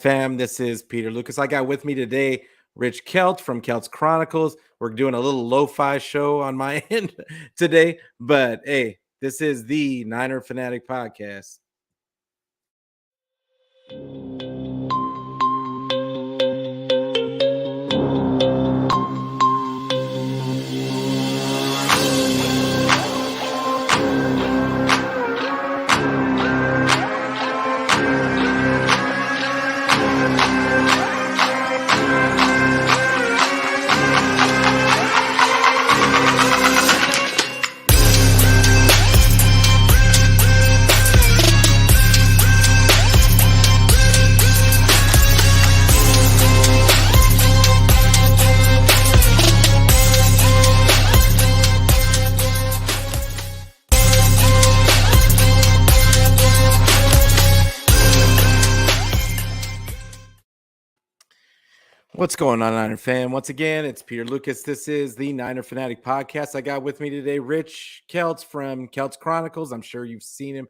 Fam, this is Peter Lucas. I got with me today Rich Keltz from Keltz Chronicles. We're doing a little lo-fi show on my end today, but hey, this is the Niner Fanatic Podcast. What's going on, Niner fan? Once again, it's Peter Lucas. This is the Niner Fanatic Podcast. I got with me today Rich Keltz from Keltz Chronicles. I'm sure you've seen him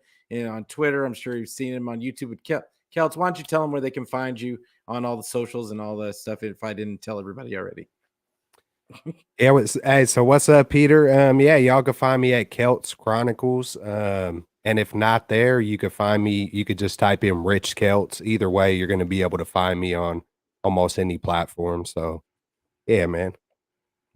on Twitter. I'm sure you've seen him on YouTube with Keltz. Why don't you tell them where they can find you on all the socials and all the stuff if I didn't tell everybody already? Hey, so what's up, Peter? Y'all can find me at Keltz Chronicles. And if not there, you could find me. You could just type in Rich Keltz. Either way, you're going to be able to find me on almost any platform. So, yeah, man.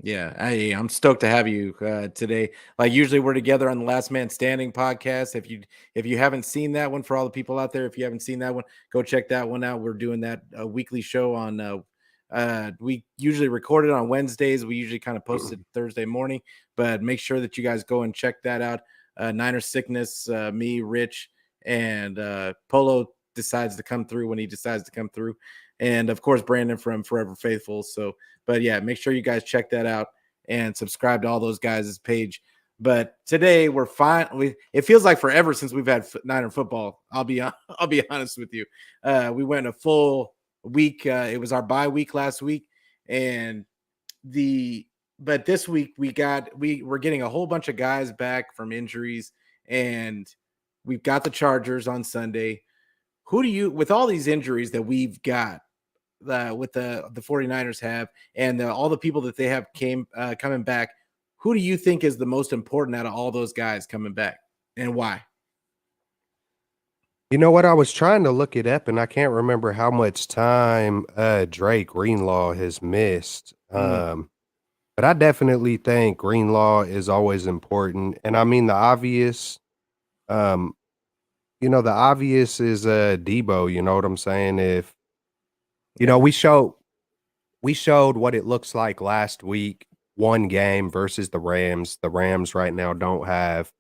Yeah, I'm stoked to have you today. Like usually, we're together on the Last Man Standing podcast. If you haven't seen that one, for all the people out there, if you haven't seen that one, go check that one out. We're doing that weekly show on. We usually record it on Wednesdays. We usually kind of post it Thursday morning, but make sure that you guys go and check that out. Niner Sickness, me, Rich, and Polo decides to come through when he decides to come through. And of course, Brandon from Forever Faithful. So, but yeah, make sure you guys check that out and subscribe to all those guys' page. But today we're fine. It feels like forever since we've had Niner football. I'll be honest with you. We went a full week. It was our bye week last week, but this week we're getting a whole bunch of guys back from injuries, and we've got the Chargers on Sunday. Who do you, with all these injuries that we've got, with the 49ers have, and all the people that they have coming back, who do you think is the most important out of all those guys coming back, and why? You know what? I was trying to look it up, and I can't remember how much time Dre Greenlaw has missed. But I definitely think Greenlaw is always important. And I mean, the obvious, the obvious is Debo. You know what I'm saying? If we showed what it looks like last week, one game versus the Rams. The Rams right now don't have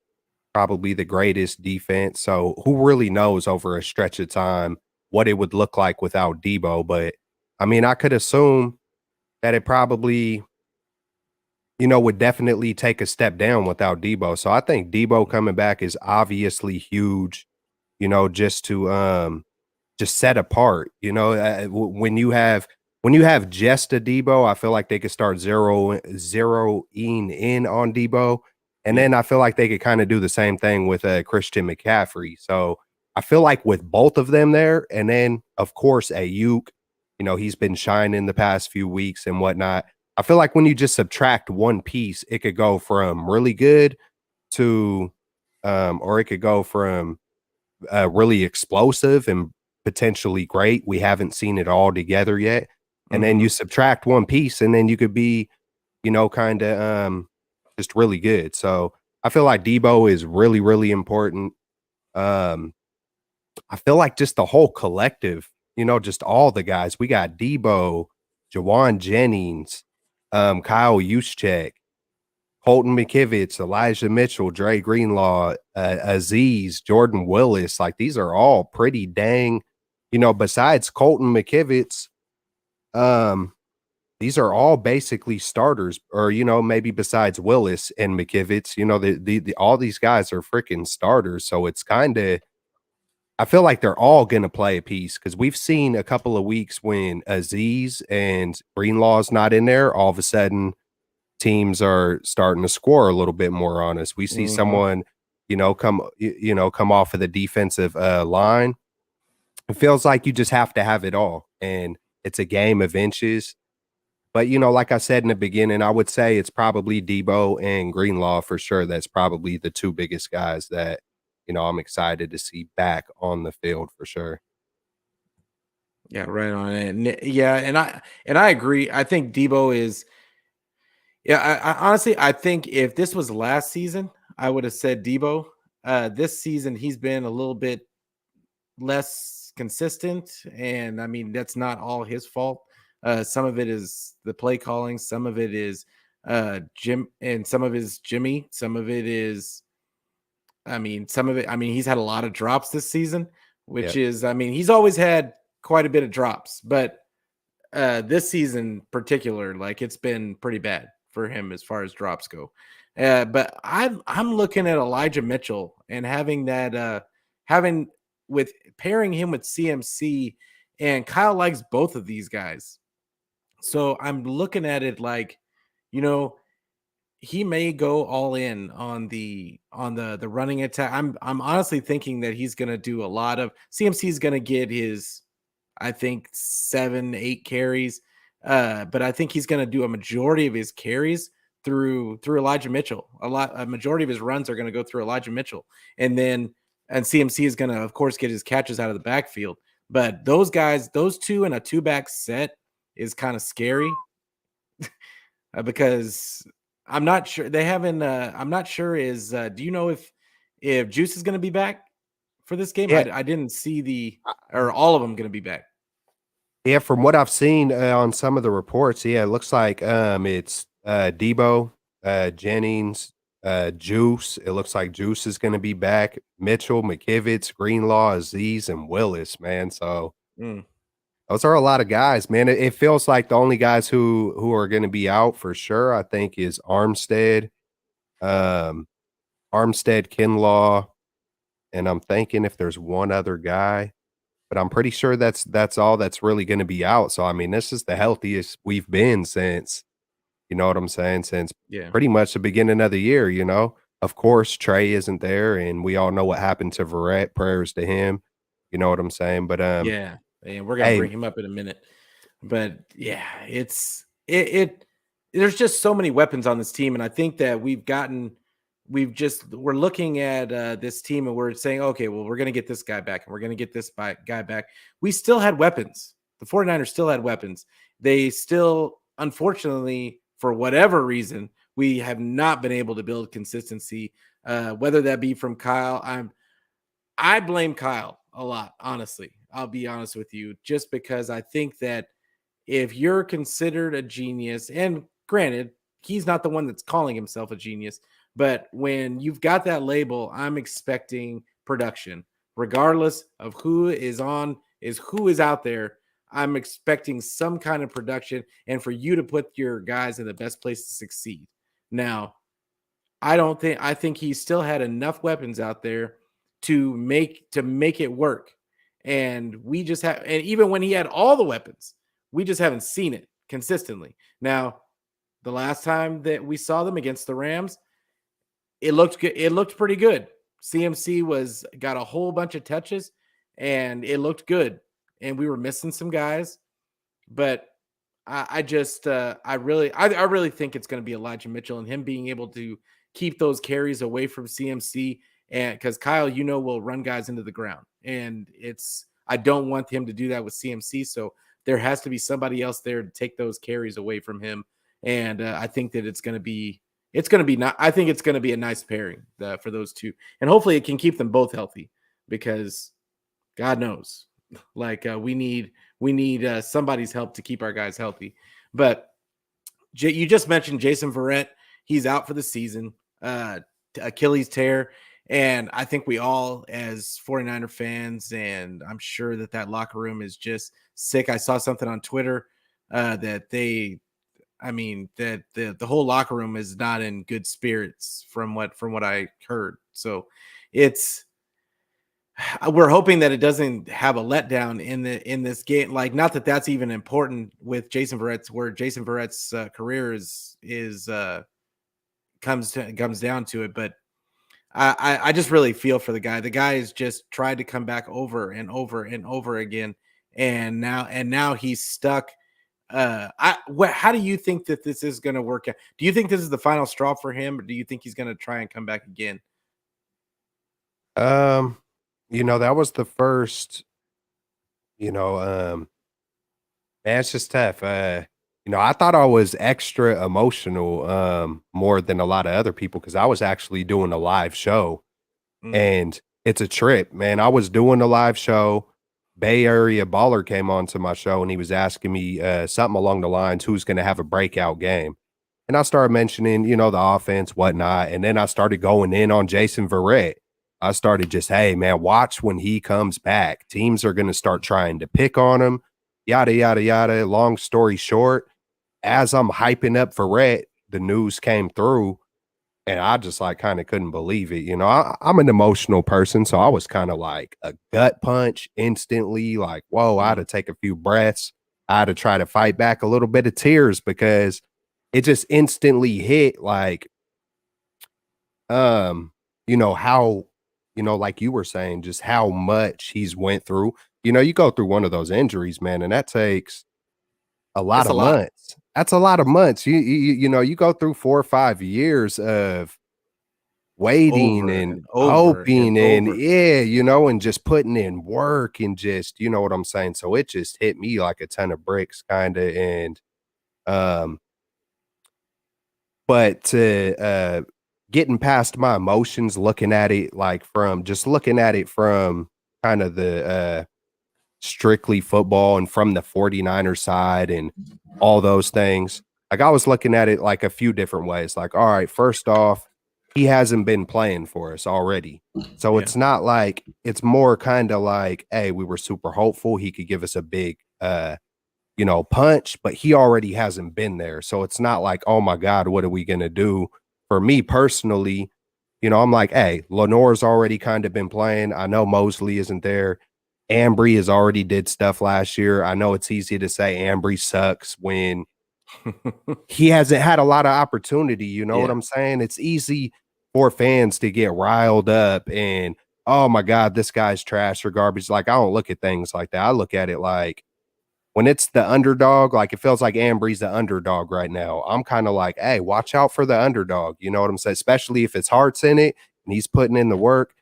probably the greatest defense. So who really knows over a stretch of time what it would look like without Debo? But I mean, I could assume that it probably, would definitely take a step down without Debo. So I think Debo coming back is obviously huge, just to just set apart. When you have just a Debo, I feel like they could start zeroing in on Debo. And then I feel like they could kind of do the same thing with Christian McCaffrey. So I feel like with both of them there, and then, of course, Ayuk, he's been shining the past few weeks and whatnot. I feel like when you just subtract one piece, it could go from really good to, or it could go from really explosive and potentially great. We haven't seen it all together yet. And then you subtract one piece, and then you could be, kind of just really good. So I feel like Debo is really, really important. I feel like just the whole collective, just all the guys. We got Debo, Jawan Jennings, Kyle Juszczyk, Colton McKivitz, Elijah Mitchell, Dre Greenlaw, Azeez, Jordan Willis. Like, these are all pretty dang, besides Colton McKivitz, these are all basically starters, or, maybe besides Willis and McKivitz, all these guys are freaking starters. So it's kind of, I feel like they're all going to play a piece, because we've seen a couple of weeks when Azeez and Greenlaw's not in there, all of a sudden teams are starting to score a little bit more on us. We see someone, come off of the defensive line it feels like you just have to have it all, and it's a game of inches. But, like I said in the beginning, I would say it's probably Debo and Greenlaw for sure. That's probably the 2 biggest guys that, I'm excited to see back on the field for sure. Yeah, right on it. Yeah, and I agree. I think Debo is. Yeah, I honestly I think if this was last season, I would have said Debo. This season he's been a little bit less consistent, and I mean that's not all his fault. Some of it is the play calling, some of it is Jim, and some of it is Jimmy. Some of it is, I mean, some of it. I mean, he's had a lot of drops this season, Yeah. which is, I mean, he's always had quite a bit of drops, but this season particular, like it's been pretty bad for him as far as drops go. But I'm looking at Elijah Mitchell and having that having with pairing him with CMC, and Kyle likes both of these guys. So I'm looking at it like, you know, he may go all in on the running attack. I'm honestly thinking that he's going to do a lot of CMC is going to get his, I think 7-8 carries, but I think he's going to do a majority of his carries through Elijah Mitchell. A majority of his runs are going to go through Elijah Mitchell, and CMC is going to of course get his catches out of the backfield. But those guys, those two in a 2-back set is kind of scary because I'm not sure they haven't. I'm not sure. Do you know if Juice is going to be back for this game? Yeah. I didn't see or all of them going to be back. Yeah, from what I've seen, on some of the reports, yeah, it looks like, it's, Debo, Jennings, Juice. It looks like Juice is gonna be back. Mitchell, McKivitz, Greenlaw, Aziz, and Willis, man. So Mm, those are a lot of guys, man. It feels like the only guys who are gonna be out for sure, I think, is um, Armstead, Kinlaw, and I'm thinking if there's one other guy. But I'm pretty sure that's all that's really gonna be out. So, I mean, this is the healthiest we've been since, you know what I'm saying, since yeah. pretty much the beginning of the year, you know? Of course, Trey isn't there, and we all know what happened to Verrett, prayers to him, you know what I'm saying? But, Yeah, and we're gonna hey, bring him up in a minute. But yeah, it there's just so many weapons on this team, and I think that we're looking at this team and we're saying, okay, well, we're gonna get this guy back and we're gonna get this guy back. We still had weapons. The 49ers still had weapons. They still, unfortunately, for whatever reason, we have not been able to build consistency. Whether that be from Kyle, I blame Kyle a lot, honestly. I'll be honest with you, just because I think that if you're considered a genius, and granted, he's not the one that's calling himself a genius, but when you've got that label, I'm expecting production, regardless of who is out there. I'm expecting some kind of production and for you to put your guys in the best place to succeed. Now, I think he still had enough weapons out there to make it work. And we just have, and even when he had all the weapons, we just haven't seen it consistently. Now, the last time that we saw them against the Rams, it looked good. It looked pretty good. CMC got a whole bunch of touches and it looked good. And we were missing some guys, but I just I really think it's going to be Elijah Mitchell and him being able to keep those carries away from CMC, and because Kyle, will run guys into the ground, and I don't want him to do that with CMC. So there has to be somebody else there to take those carries away from him, and I think that I think it's going to be a nice pairing for those two, and hopefully it can keep them both healthy because God knows, like we need somebody's help to keep our guys healthy. But you just mentioned Jason Verrett. He's out for the season, Achilles tear. And I think we all, as 49er fans, and I'm sure that locker room is just sick. I saw something on Twitter that that the whole locker room is not in good spirits from what I heard. So we're hoping that it doesn't have a letdown in this game. Like, not that that's even important with Jason Verrett's, where Jason Verrett's career comes down to it. But I just really feel for the guy. The guy has just tried to come back over and over and over again, and now he's stuck. How do you think that this is going to work out? Do you think this is the final straw for him, or do you think he's going to try and come back again? Um, that was the first, you know, man, it's just tough. I thought I was extra emotional, more than a lot of other people because I was actually doing a live show. Mm, And it's a trip, man. I was doing a live show. Bay Area baller came onto my show and he was asking me something along the lines, who's going to have a breakout game? And I started mentioning, the offense, whatnot. And then I started going in on Jason Verrett. I started just, hey, man, watch when he comes back. Teams are going to start trying to pick on him, yada, yada, yada. Long story short, as I'm hyping up Verrett, the news came through and I just like kind of couldn't believe it. I'm an emotional person. So I was kind of like a gut punch instantly, like, whoa, I had mm. to take a few breaths. I had to try to fight back a little bit of tears because it just instantly hit like, um, how, like you were saying, just how much he's went through. You go through one of those injuries, man, and that takes a lot It's a of lot. months. That's a lot of months. You go through 4 or 5 years of waiting Over and and over and hoping and over. yeah, and just putting in work and just, you know what I'm saying? So it just hit me like a ton of bricks kind of and um but to getting past my emotions, looking at it like from just looking at it from kind of the strictly football and from the 49er side and all those things. Like I was looking at it like a few different ways. Like, all right, first off, he hasn't been playing for us already. So Yeah. it's not like it's more kind of like, hey, we were super hopeful he could give us a big punch, but he already hasn't been there. So it's not like, oh my God, what are we gonna do? For me personally, I'm like, hey, Lenore's already kind of been playing. I know Mosley isn't there. Ambry has already did stuff last year. I know it's easy to say Ambry sucks when he hasn't had a lot of opportunity. You know what Yeah. I'm saying? It's easy for fans to get riled up and, oh my God, this guy's trash or garbage. Like, I don't look at things like that. I look at it like when it's the underdog, like it feels like Ambry's the underdog right now. I'm kind of like, hey, watch out for the underdog. You know what I'm saying? Especially if his heart's in it and he's putting in the work.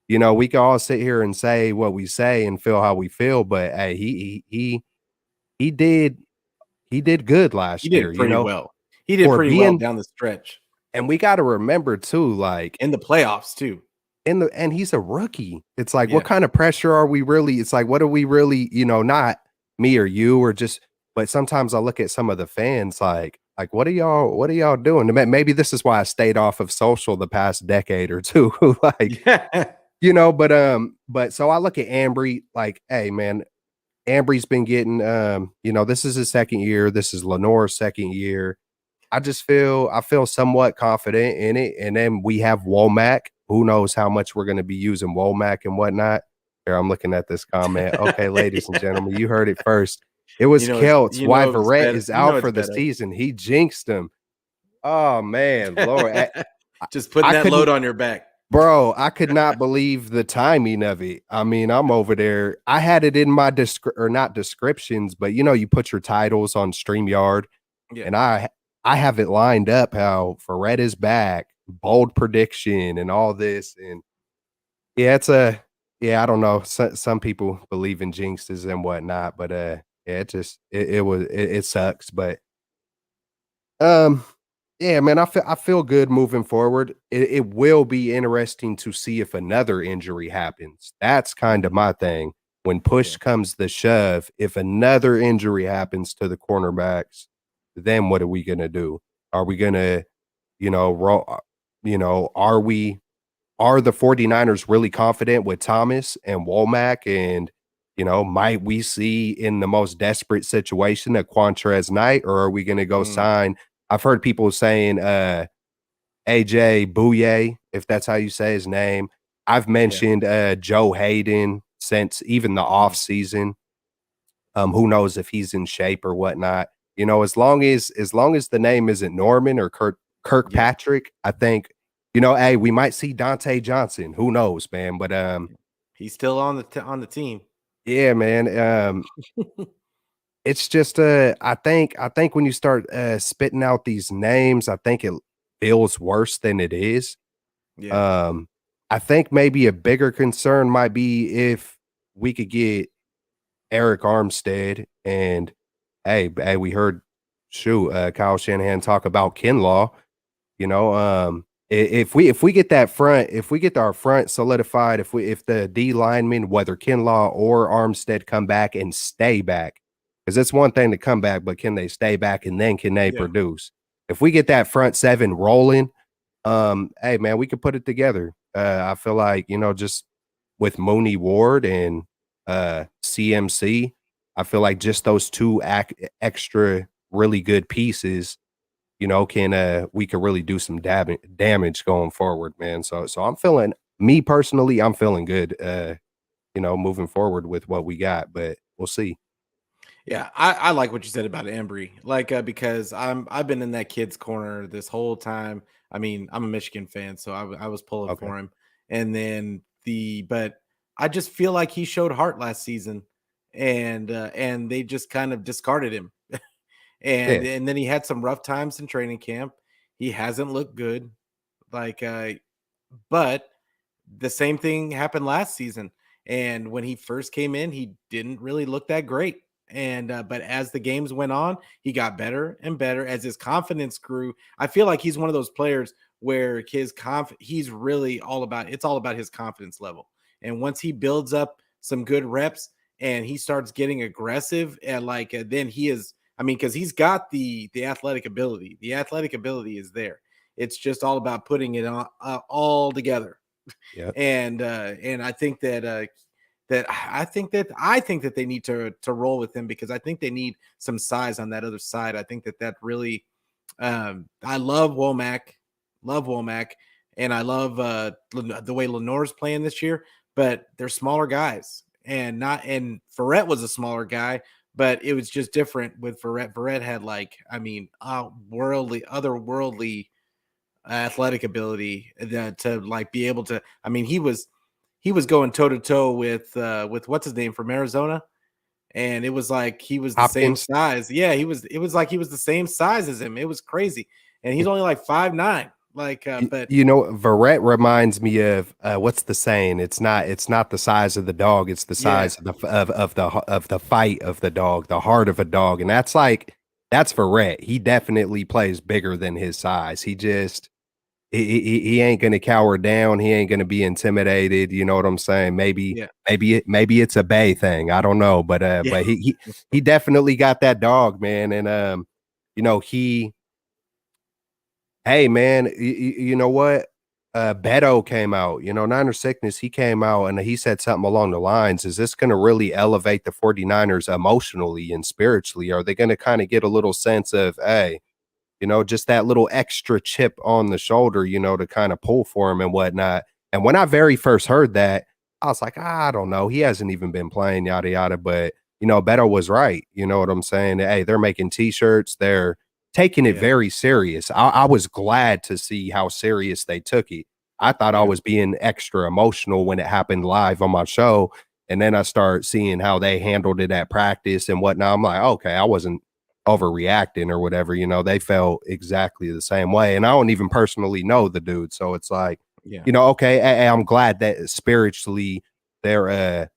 We can all sit here and say what we say and feel how we feel, but hey, he did he did good He last did year, pretty well. He did for pretty well being down the stretch and we got to remember too, like in the playoffs too. and he's a rookie. It's like, what Yeah. kind of pressure are we really? It's like, what are we really? Not me or you or just. But sometimes I look at some of the fans, like what are y'all doing? Maybe this is why I stayed off of social the past decade or two, like. Yeah. But so I look at Ambry like, hey man, Ambry's been getting this is his second year. This is Lenore's second year. I feel somewhat confident in it. And then we have Womack. Who knows how much we're going to be using Womack and whatnot. Here, I'm looking at this comment. Okay, ladies and gentlemen, you heard it first. It was Keltz. Why It's Verrett better. is out for the season. He jinxed him. Oh man, Lord. Just putting I that load couldn't on your back. Bro, I could not believe the timing of it. I mean, I'm over there. I had it in my or not descriptions, but you put your titles on StreamYard, Yeah. and I have it lined up how Ferret is back, bold prediction, and all this. And yeah, I don't know. Some people believe in jinxes and whatnot, but yeah, it sucks. But um, yeah, man, I feel good moving forward. It will be interesting to see if another injury happens. That's kind of my thing. When push Yeah. comes the shove, if another injury happens to the cornerbacks, then what are we gonna do? Are we gonna, are the 49ers really confident with Thomas and Womack? And, might we see in the most desperate situation a Quantrez Knight, or are we gonna go Mm, sign? I've heard people saying AJ Bouye, if that's how you say his name. I've yeah. mentioned Joe Hayden since even the Mm, off season. Who knows if he's in shape or whatnot. As long as the name isn't Norman or yeah. Kirkpatrick, I think Hey, we might see Dante Johnson. Who knows, man? But He's still on the team. yeah, man. It's just I think when you start spitting out these names, I think it feels worse than it is. Yeah, Um, I think maybe a bigger concern might be if we could get Eric Armstead and hey, we heard Kyle Shanahan talk about Kinlaw. If we get that front, if we get our front solidified, if the D linemen, whether Kinlaw or Armstead, come back and stay back, because it's one thing to come back, but can they stay back and then can they yeah, produce? If we get that front seven rolling, hey man, we could put it together. I feel like just with Mooney Ward and CMC, I feel like just those two extra really good pieces can we could really do some damage going forward, man. So I'm feeling me personally, I'm feeling good moving forward with what we got, but we'll see. yeah. I like what you said about Embry, like because I've been in that kid's corner this whole time. I mean, I'm a Michigan fan, so I was pulling Okay. for him, and then but I just feel like he showed heart last season, and they just kind of discarded him. and Yeah. and then he had some rough times in training camp. He hasn't looked good, like but the same thing happened last season. And when he first came in, he didn't really look that great. And but as the games went on, he got better and better as his confidence grew. I feel like he's one of those players where he's really all about his confidence level. And once he builds up some good reps and he starts getting aggressive, and then he is, I mean, because he's got the athletic ability. The athletic ability is there. It's just all about putting it on, all together. Yep. And I think that they need to roll with him, because I think they need some size on that other side. I think that really, I love Womack, and I love the way Lenore's playing this year. But they're smaller guys, and Ferret was a smaller guy, but it was just different with Ferret. Ferret had, like, I mean, otherworldly athletic ability that to like be able to, I mean, he was going toe to toe with what's his name from Arizona, and it was like he was the same Hopkins. size. Yeah, it was like he was the same size as him. It was crazy. And he's only like 5'9", like but Verrett reminds me of what's the saying? It's not the size of the dog, it's the yeah, size of the fight of the dog, the heart of a dog. And that's Verrett. He definitely plays bigger than his size. He ain't gonna cower down. He ain't gonna be intimidated. You know what I'm saying? yeah, Maybe it's a Bay thing. I don't know, yeah, but he definitely got that dog, man. And he hey man, you know what? Beto came out, Niner Sickness, he came out and he said something along the lines, is this gonna really elevate the 49ers emotionally and spiritually? Are they gonna kind of get a little sense of, hey, just that little extra chip on the shoulder, to kind of pull for him and whatnot. And when I very first heard that, I was like, I don't know. He hasn't even been playing, yada, yada. But, Beto was right. You know what I'm saying? Hey, they're making t-shirts. They're taking it yeah, very serious. I was glad to see how serious they took it. I thought I yeah, was being extra emotional when it happened live on my show. And then I start seeing how they handled it at practice and whatnot. I'm like, okay, I wasn't overreacting or whatever. They felt exactly the same way. And I don't even personally know the dude. So it's like, yeah. okay, I'm glad that spiritually they're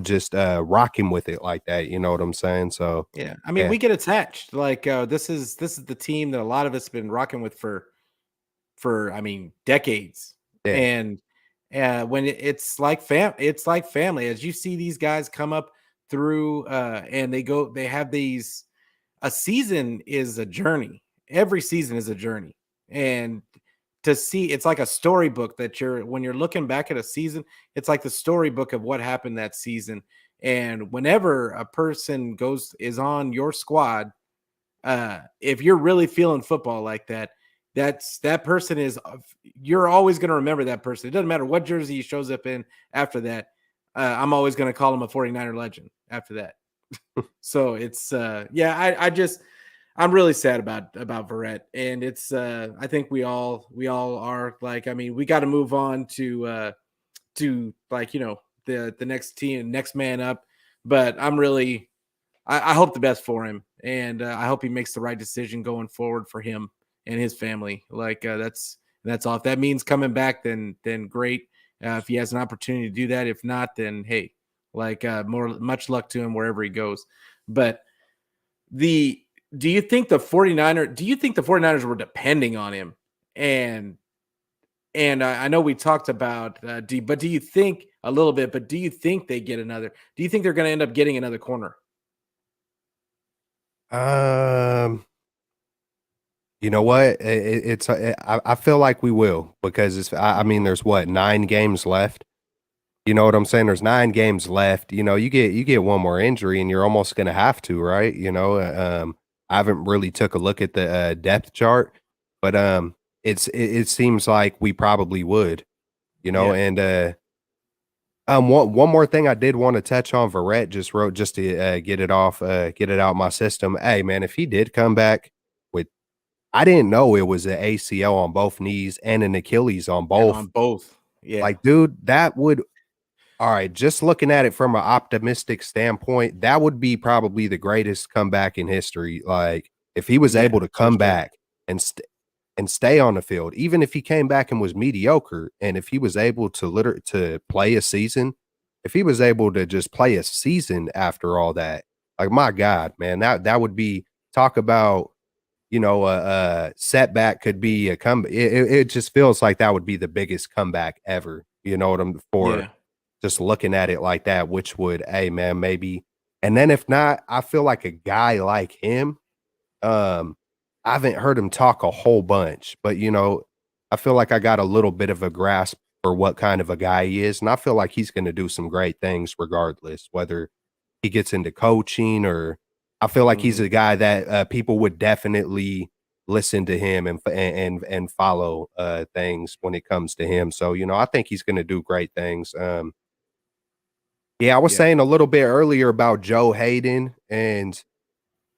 just rocking with it like that. You know what I'm saying? So Yeah, I mean, yeah, we get attached. Like this is the team that a lot of us been rocking with for I mean decades. yeah. And when it's like family. As you see these guys come up through, and they have these. A season is a journey. Every season is a journey, and to see, it's like a storybook that when you're looking back at a season, it's like the storybook of what happened that season. And whenever a person is on your squad, if you're really feeling football like that, that person is, you're always going to remember that person. It doesn't matter what jersey he shows up in after that. I'm always going to call him a 49er legend after that. So it's yeah, I just I'm really sad about Verrett, and it's I think we all are. Like, I mean, we got to move on to like, the next team, next man up. But I hope the best for him, and I hope he makes the right decision going forward for him and his family. Like, that's all. If that means coming back, then great. If he has an opportunity to do that, if not, then hey, like, much luck to him wherever he goes. But the do you think the 49ers were depending on him? And I know we talked about but do you think a little bit, but do you think they get another? Do you think they're going to end up getting another corner? Um, you know what? I feel like we will because I Mhm. mean, there's what 9 games left. You know what I'm saying? There's 9 games left. You get one more injury, and you're almost gonna have to, right? I haven't really took a look at the depth chart, but it seems like we probably would. Yeah. And one more thing I did want to touch on. Verrett just wrote just to get it out my system. Hey man, if he did come back with, I didn't know it was an ACL on both knees and an Achilles on And on both. both. Yeah. Like, dude, that would all right, just looking at it from an optimistic standpoint, that would be probably the greatest comeback in history. Like, if he was Yeah, able to for come sure. back and and stay on the field, even if he came back and was mediocre, and if he was able to to play a season, if he was able to just play a season after all that, like my God, man, that would be talk about a setback could be a come. It just feels like that would be the biggest comeback ever. You know what I'm for Yeah. just looking at it like that, which would, hey man, maybe. And then if not, I feel like a guy like him, um, I haven't heard him talk a whole bunch, but I feel like I got a little bit of a grasp for what kind of a guy he is. And I feel like he's going to do some great things regardless, whether he gets into coaching or I feel like he's Mhm. a guy that people would definitely listen to him and follow things when it comes to him. So, I think he's going to do great things. Yeah, I was Yeah. saying a little bit earlier about Joe Hayden, and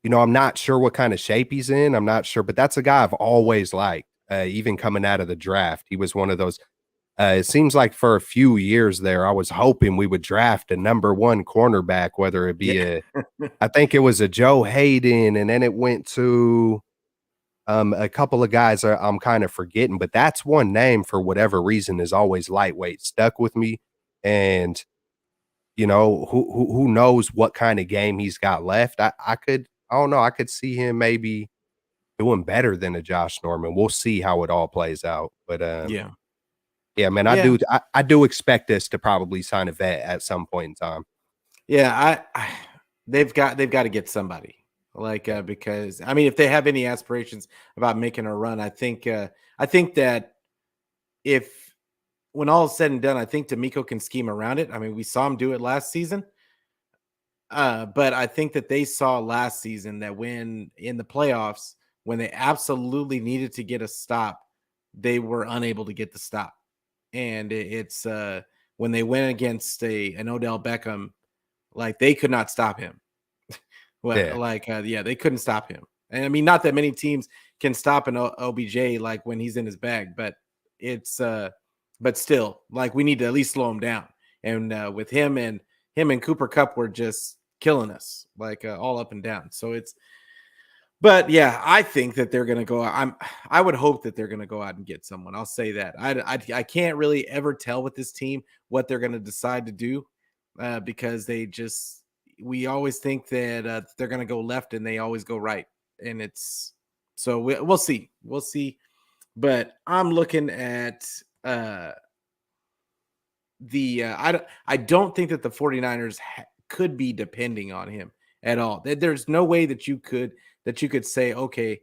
I'm not sure what kind of shape he's in. I'm not sure, but that's a guy I've always liked. Even coming out of the draft, he was one of those. It seems like for a few years there, I was hoping we would draft a number one cornerback, whether it be Yeah. I think it was a Joe Hayden, and then it went to a couple of guys I'm kind of forgetting, but that's one name for whatever reason is always lightweight stuck with me, and who knows what kind of game he's got left. I don't know, I could see him maybe doing better than a Josh Norman. We'll see how it all plays out. But Yeah. yeah, man, Yeah. I do expect us to probably sign a vet at some point in time. Yeah, they've got to get somebody, like, Yeah. because I mean, if they have any aspirations about making a run, I think that if when all is said and done, I think D'Amico can scheme around it. I mean, we saw him do it last season. But I think that they saw last season that when in the playoffs, when they absolutely needed to get a stop, they were unable to get the stop. And it's when they went against an Odell Beckham, like, they could not stop him. Well, Yeah. like, yeah, they couldn't stop him. And I mean, not that many teams can stop an OBJ like when he's in his bag, but it's but still, like, we need to at least slow him down. And with him and Cooper Cup were just killing us, like, all up and down. So but yeah, I think that they're going to go out. I would hope that they're going to go out and get someone. I'll say that. I can't really ever tell with this team what they're going to decide to do, because we always think that they're going to go left and they always go right, and it's so we'll see. We'll see. But I'm looking at I don't think that the 49ers could be depending on him at all. There's no way that you could say, okay,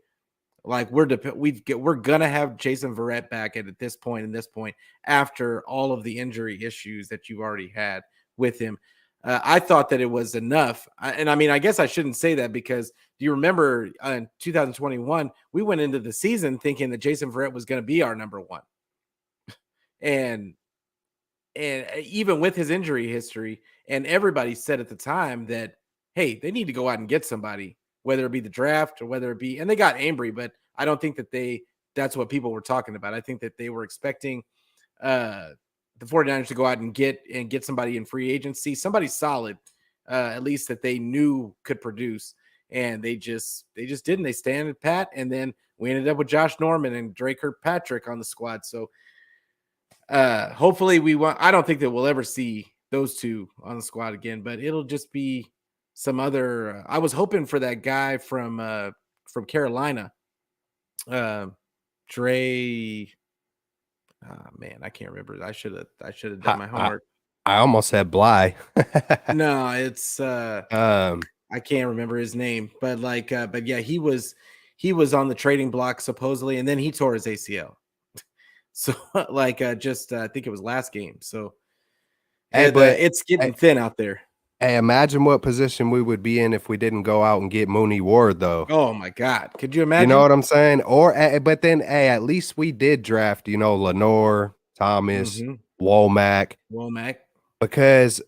like, we're gonna have Jason Verrett back at this point and this point after all of the injury issues that you've already had with him. I thought that it was enough, and I mean, I guess I shouldn't say that, because do you remember in 2021 we went into the season thinking that Jason Verrett was going to be our number one, and even with his injury history, and everybody said at the time that, hey, they need to go out and get somebody. whether it be the draft or whether it be, and they got Ambry, but I don't think that that's what people were talking about. I think that they were expecting the 49ers to go out and get somebody in free agency, somebody solid, at least that they knew could produce. And they just didn't. They stand pat, and then we ended up with Josh Norman and Drake Kirkpatrick on the squad. So hopefully I don't think that we'll ever see those two on the squad again, but it'll just be some other. I was hoping for that guy from Carolina, Dre. Man, I can't remember. I should have done my homework. I almost said Bly. No, it's I can't remember his name, but but yeah, he was on the trading block supposedly, and then he tore his ACL. So I think it was last game. So it's getting thin out there. Hey, imagine what position we would be in if we didn't go out and get Mooney Ward, though. Oh my God, could you imagine? You know what I'm saying? Or but then, hey, at least we did draft, Lenore, Thomas, Womack, because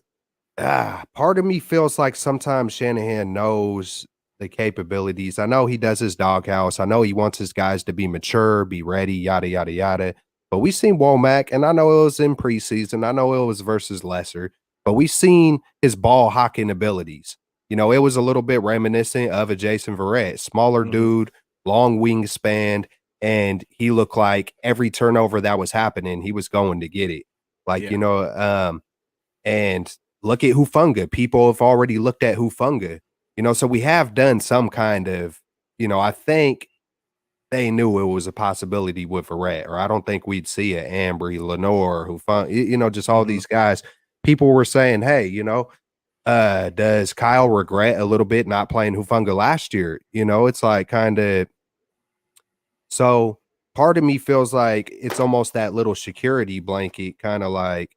part of me feels like sometimes Shanahan knows the capabilities. I know he does his doghouse. I know he wants his guys to be mature, be ready, yada, yada, yada. But we've seen Womack, and I know it was in preseason. I know it was versus lesser, but we've seen his ball hawking abilities. It was a little bit reminiscent of a Jason Verrett, smaller dude, long wingspan, and he looked like every turnover that was happening, he was going to get it. And look at Hufanga. People have already looked at Hufanga. So we have done some kind of, I think they knew it was a possibility with Verrett, or I don't think we'd see it. Ambry, Lenore, Hufanga, just all these guys. People were saying, hey, does Kyle regret a little bit not playing Hufanga last year? It's like kind of, so part of me feels like it's almost that little security blanket, kind of like,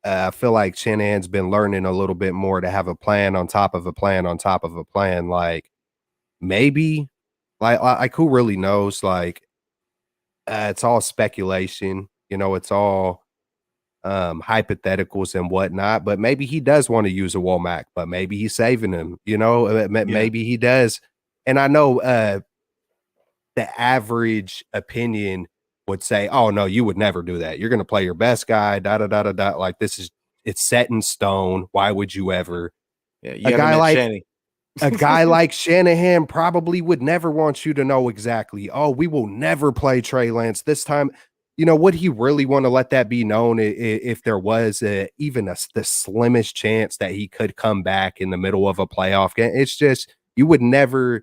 I feel like Shanahan's been learning a little bit more to have a plan on top of a plan on top of a plan. Like maybe, like who really knows? Like it's all speculation. It's all hypotheticals and whatnot. But maybe he does want to use a Womack, but maybe he's saving him. Maybe he does. And I know the average opinion would say, oh no, you would never do that. You're going to play your best guy, da, da, da, da, da. Like it's set in stone. Why would you ever? Yeah, a guy like a guy like Shanahan probably would never want you to know exactly, oh, we will never play Trey Lance this time. Would he really want to let that be known if there was even the slimmest chance that he could come back in the middle of a playoff game? It's just, you're never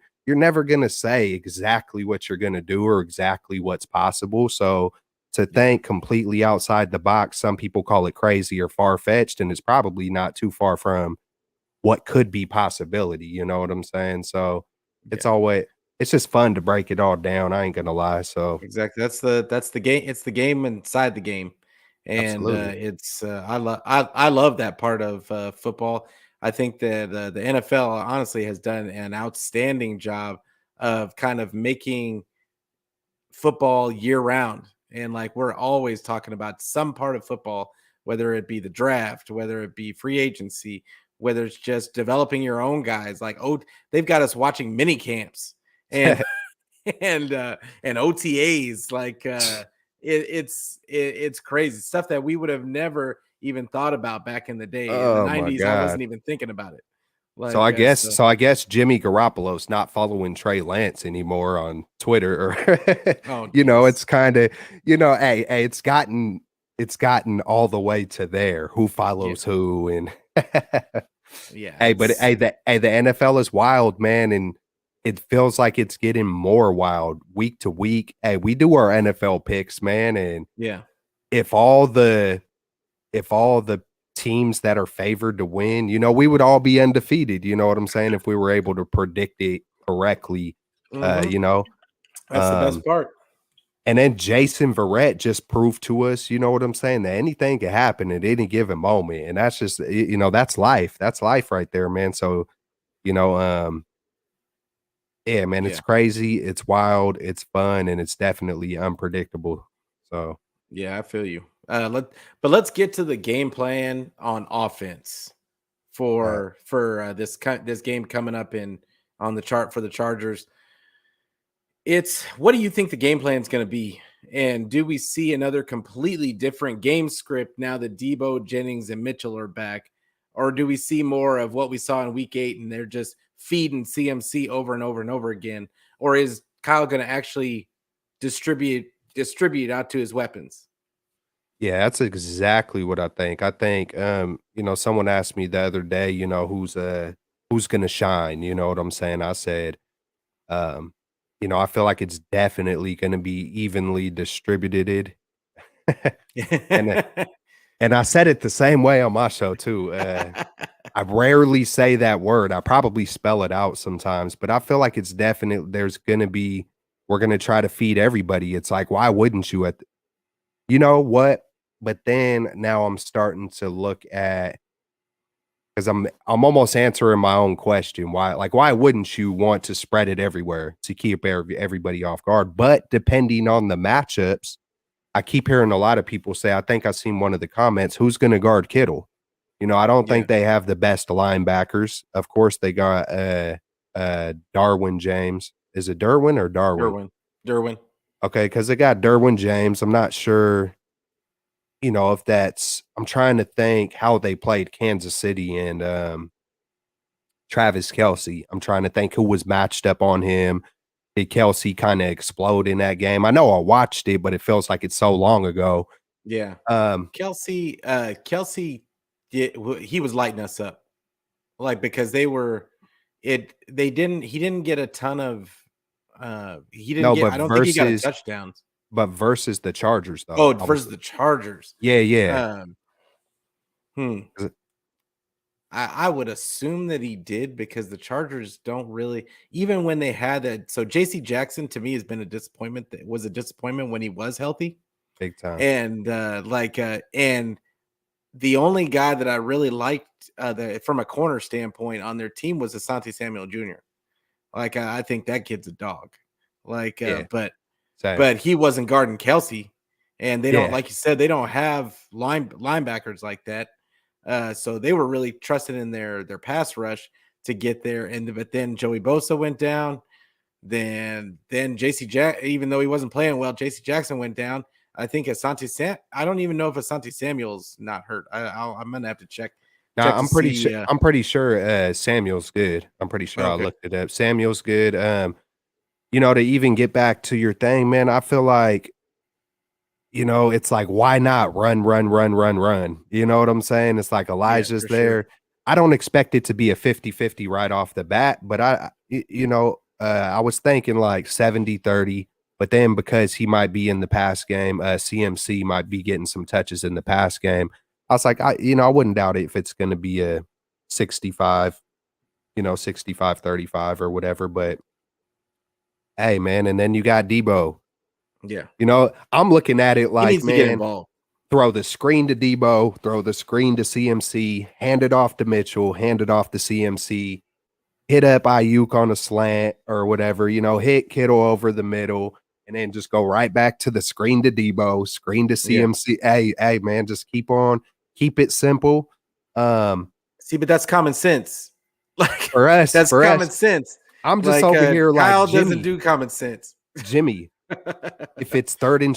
going to say exactly what you're going to do or exactly what's possible. So to think completely outside the box, some people call it crazy or far-fetched, and it's probably not too far from what could be possibility. You know what I'm saying? So it's just fun to break it all down. I ain't going to lie. So exactly. That's the game. It's the game inside the game. And I love that part of football. I think that the NFL honestly has done an outstanding job of kind of making football year round. And we're always talking about some part of football, whether it be the draft, whether it be free agency, whether it's just developing your own guys. They've got us watching mini camps and and OTAs. It's crazy stuff that we would have never even thought about back in the day. In the 90s, I wasn't even thinking about it. So I guess Jimmy Garoppolo's not following Trey Lance anymore on Twitter, or it's kind of, hey, it's gotten all the way to there. Who follows who, and hey, but the NFL is wild, man, and it feels like it's getting more wild week to week. Hey, we do our NFL picks, man, and if all the teams that are favored to win, we would all be undefeated. You know what I'm saying? If we were able to predict it correctly, that's the best part. And then Jason Verrett just proved to us, you know what I'm saying, that anything can happen at any given moment. And that's just, that's life. That's life right there, man. So, yeah, man, it's crazy. It's wild. It's fun. And it's definitely unpredictable. So, yeah, I feel you. Let's get to the game plan on offense for this game coming up on the chart for the Chargers. It's what do you think the game plan is going to be? And do we see another completely different game script now that Debo, Jennings, and Mitchell are back? Or do we see more of what we saw in week 8 and they're just feeding CMC over and over and over again? Or is Kyle going to actually distribute out to his weapons? Yeah, that's exactly what I think. I think, someone asked me the other day, who's going to shine? You know what I'm saying? I said, um, I feel like it's definitely going to be evenly distributed. and and I said it the same way on my show too. I rarely say that word. I probably spell it out sometimes, but I feel like it's definitely we're going to try to feed everybody. It's like, why wouldn't you you know what? But then now I'm starting to look at, because I'm almost answering my own question. Why wouldn't you want to spread it everywhere to keep everybody off guard? But depending on the matchups, I keep hearing a lot of people say, I think I've seen one of the comments, who's going to guard Kittle? I don't think they have the best linebackers. Of course, they got Darwin James. Is it Derwin or Darwin? Derwin. Okay, because they got Derwin James. I'm not sure, if I'm trying to think how they played Kansas City and Travis Kelce. I'm trying to think who was matched up on him. Did Kelce kind of explode in that game? I know I watched it, but it feels like it's so long ago. Yeah. Kelce, he was lighting us up, because he didn't get a ton of, I don't think he got a touchdowns. But versus the Chargers, though. Oh, versus the Chargers. Yeah. I would assume that he did, because the Chargers don't really, even when they had that. So JC Jackson to me has been a disappointment. That was a disappointment when he was healthy. Big time. And and the only guy that I really liked from a corner standpoint on their team was Asante Samuel Jr. I think that kid's a dog. But he wasn't guarding Kelce, and they don't, like you said, they don't have linebackers like that. So they were really trusting in their pass rush to get there. But then Joey Bosa went down. Then even though he wasn't playing well, JC Jackson went down. I think I don't even know if Asante Samuel's not hurt. I'm gonna have to check. I'm pretty sure Samuel's good. I'm pretty sure I looked it up. Samuel's good. To even get back to your thing, man, I feel like, it's like, why not run? You know what I'm saying? It's like Elijah's there. Sure. I don't expect it to be a 50-50 right off the bat, but I was thinking like 70-30, but then because he might be in the pass game, CMC might be getting some touches in the pass game. I was like, I wouldn't doubt it if it's going to be a 65, 65-35 or whatever, but hey, man, and then you got Debo. Yeah. I'm looking at it like, he needs to get involved. Throw the screen to Debo, throw the screen to CMC, hand it off to Mitchell, hand it off to CMC, hit up Ayuk on a slant or whatever, hit Kittle over the middle, and then just go right back to the screen to Debo, screen to CMC. Yeah. Hey, man, just keep it simple. See, but that's common sense. For us, that's common sense. I'm just over here like Kyle doesn't do common sense. Jimmy, if it's 3rd and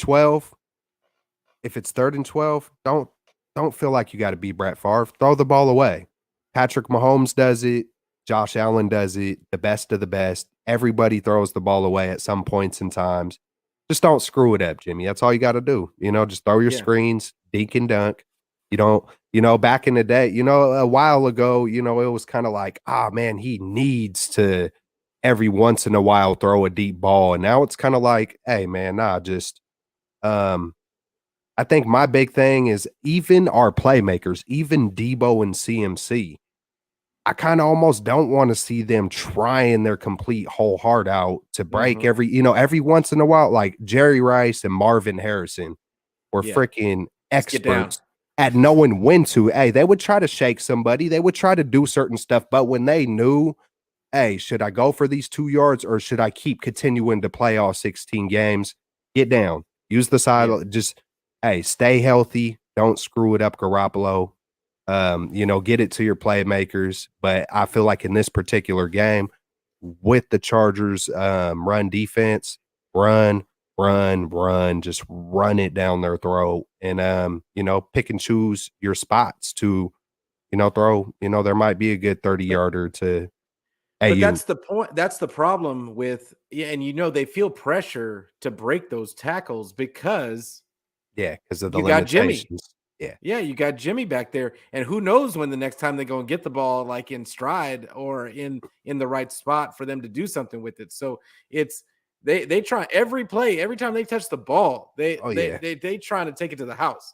12, don't feel like you got to be Brett Favre. Throw the ball away. Patrick Mahomes does it. Josh Allen does it. The best of the best. Everybody throws the ball away at some points in times. Just don't screw it up, Jimmy. That's all you got to do. Just throw your screens, dink and dunk. You don't, back in the day, a while ago, it was kind of like, man, he needs to every once in a while throw a deep ball. And now it's kind of like, hey, man, I think my big thing is even our playmakers, even Debo and CMC, I kind of almost don't want to see them trying their complete whole heart out to break every once in a while. Like Jerry Rice and Marvin Harrison were freaking experts at knowing when to. Hey, they would try to shake somebody. They would try to do certain stuff. But when they knew, hey, should I go for these 2 yards or should I keep continuing to play all 16 games? Get down. Use the side. Just, hey, stay healthy. Don't screw it up, Garoppolo. Get it to your playmakers. But I feel like in this particular game, with the Chargers run defense, run, run, just run it down their throat and pick and choose your spots to, throw, there might be a good 30-yarder to But AU. that's the point. That's the problem with, yeah, and they feel pressure to break those tackles because Yeah, because of the you got Jimmy. limitations. Yeah. Yeah, you got Jimmy back there, and who knows when the next time they go and get the ball, like in stride or in the right spot for them to do something with it. So it's they try every play, every time they touch the ball, Oh, yeah. they trying to take it to the house.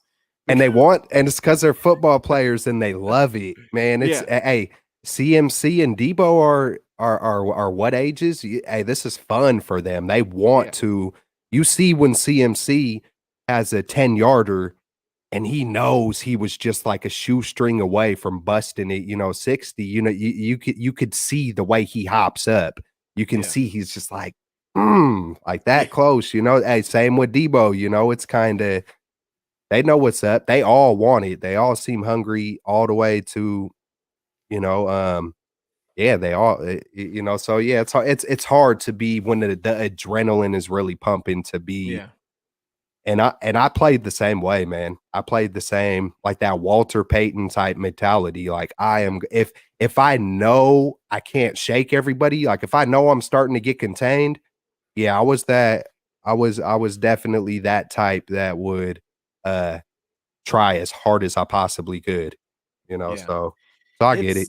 And it's because they're football players and they love it, man. It's Yeah. hey, CMC and Debo are what ages? Hey, this is fun for them. They want Yeah. to. You see when CMC has a 10-yarder and he knows he was just like a shoestring away from busting it, 60. You could see the way he hops up. You can see he's just like, like that close, Hey, same with Debo, it's kind of they know what's up. They all want it. They all seem hungry all the way to, you know, um, yeah, they all, so yeah, it's hard to be when the adrenaline is really pumping to be. Yeah. And I played the same way, man. I played the same, like that Walter Payton type mentality. Like if I know I can't shake everybody, like if I know I'm starting to get contained, yeah, I was definitely that type that would try as hard as I possibly could, Yeah. so I get it.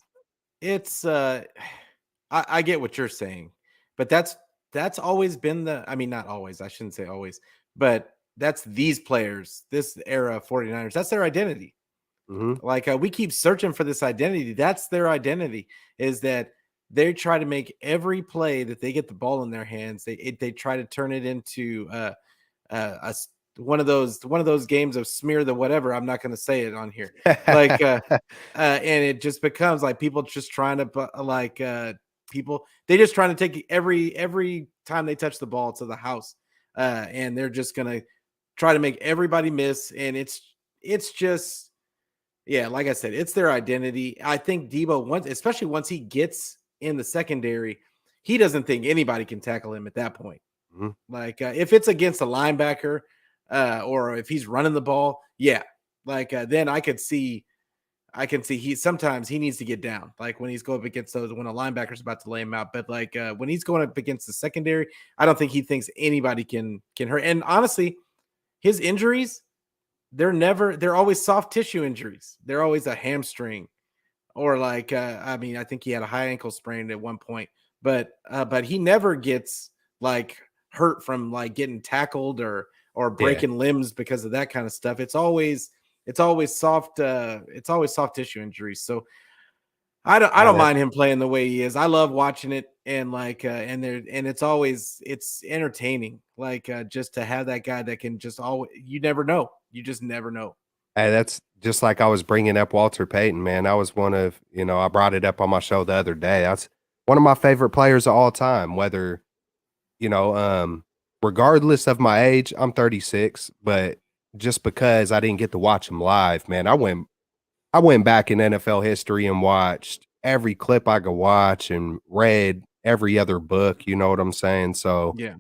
It's I get what you're saying, but that's always been I mean, not always, I shouldn't say always, but that's these players, this era of 49ers, that's their identity. Mhm. Like we keep searching for this identity. That's their identity, is that they try to make every play that they get the ball in their hands. They try to turn it into one of those games of smear the whatever. I'm not going to say it on here. Like and it just becomes like people just trying to people they just trying to take every time they touch the ball to the house, and they're just gonna try to make everybody miss, and it's just, yeah, like I said, it's their identity. I think Debo, especially once he gets in the secondary, he doesn't think anybody can tackle him at that point. Mhm. Like if it's against a linebacker, or if he's running the ball, yeah, like then I can see he sometimes he needs to get down. Like when he's going up against those, when a linebacker's about to lay him out. But like when he's going up against the secondary, I don't think he thinks anybody can hurt. And honestly, his injuries, they're always soft tissue injuries. They're always a hamstring, or like I mean, I think he had a high ankle sprain at one point, but he never gets like hurt from like getting tackled or Yeah. breaking limbs because of that kind of stuff. It's always soft tissue injuries. So I don't That mind him playing the way he is. I love watching it, and like and it's entertaining. Like just to have that guy that can just always, you never know. You just never know. that's just like I was bringing up Walter Payton, man. I was one of, I brought it up on my show the other day. That's one of my favorite players of all time, whether, you know, um, regardless of my age, I'm 36, but just because I didn't get to watch him live, man, I went back in NFL history and watched every clip I could watch and read every other book, you know what I'm saying? So Yeah.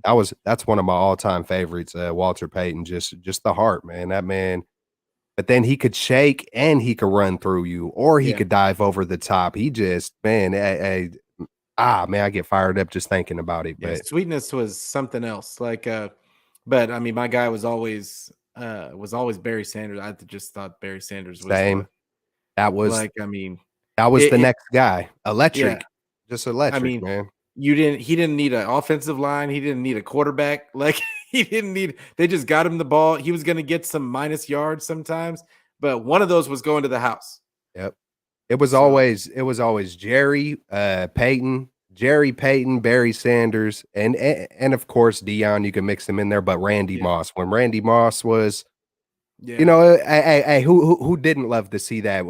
that's one of my all-time favorites, Walter Payton, just the heart, man. That man, but then he could shake and he could run through you, or he Yeah. could dive over the top. He just, man, man, I get fired up just thinking about it. Yeah, But Sweetness was something else. Like but I mean my guy was always Barry Sanders. I just thought Barry Sanders was the, same, that was like I mean that was the it next guy, yeah, electric, just I electric, mean man. he didn't need an offensive line, he didn't need a quarterback. Like he didn't need, they just got him the ball. He was going to get some minus yards sometimes, but one of those was going to the house. Yep. It was always Jerry Payton, Barry Sanders, and of course Dion. You can mix them in there, but Randy Yeah. Moss. When Randy Moss was, Yeah. hey, who didn't love to see that?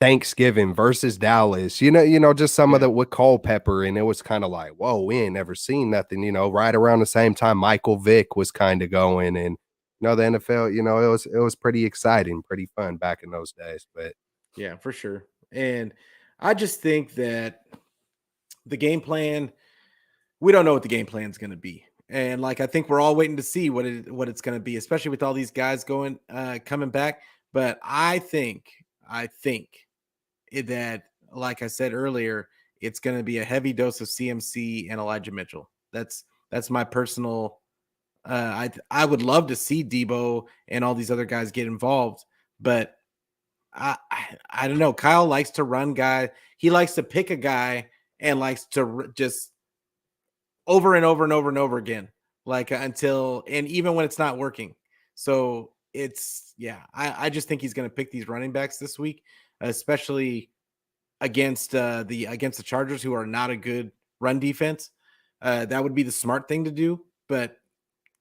Thanksgiving versus Dallas. Just some of Yeah. the with Culpepper, and it was kind of like, whoa, we ain't never seen nothing. Right around the same time, Michael Vick was kind of going, and the NFL. It was pretty exciting, pretty fun back in those days. But Yeah, for sure. And I just think that the game plan, we don't know what the game plan is going to be. And like I think we're all waiting to see what it's going to be, especially with all these guys coming back. But I think that, like I said earlier, it's going to be a heavy dose of CMC and Elijah Mitchell. That's my personal. I would love to see Debo and all these other guys get involved, but I don't know. Kyle likes to run guy. He likes to pick a guy and likes to just over and over and over and over again, like until and even when it's not working. So it's yeah. I just think he's going to pick these running backs this week, especially against the Chargers, who are not a good run defense. That would be the smart thing to do, but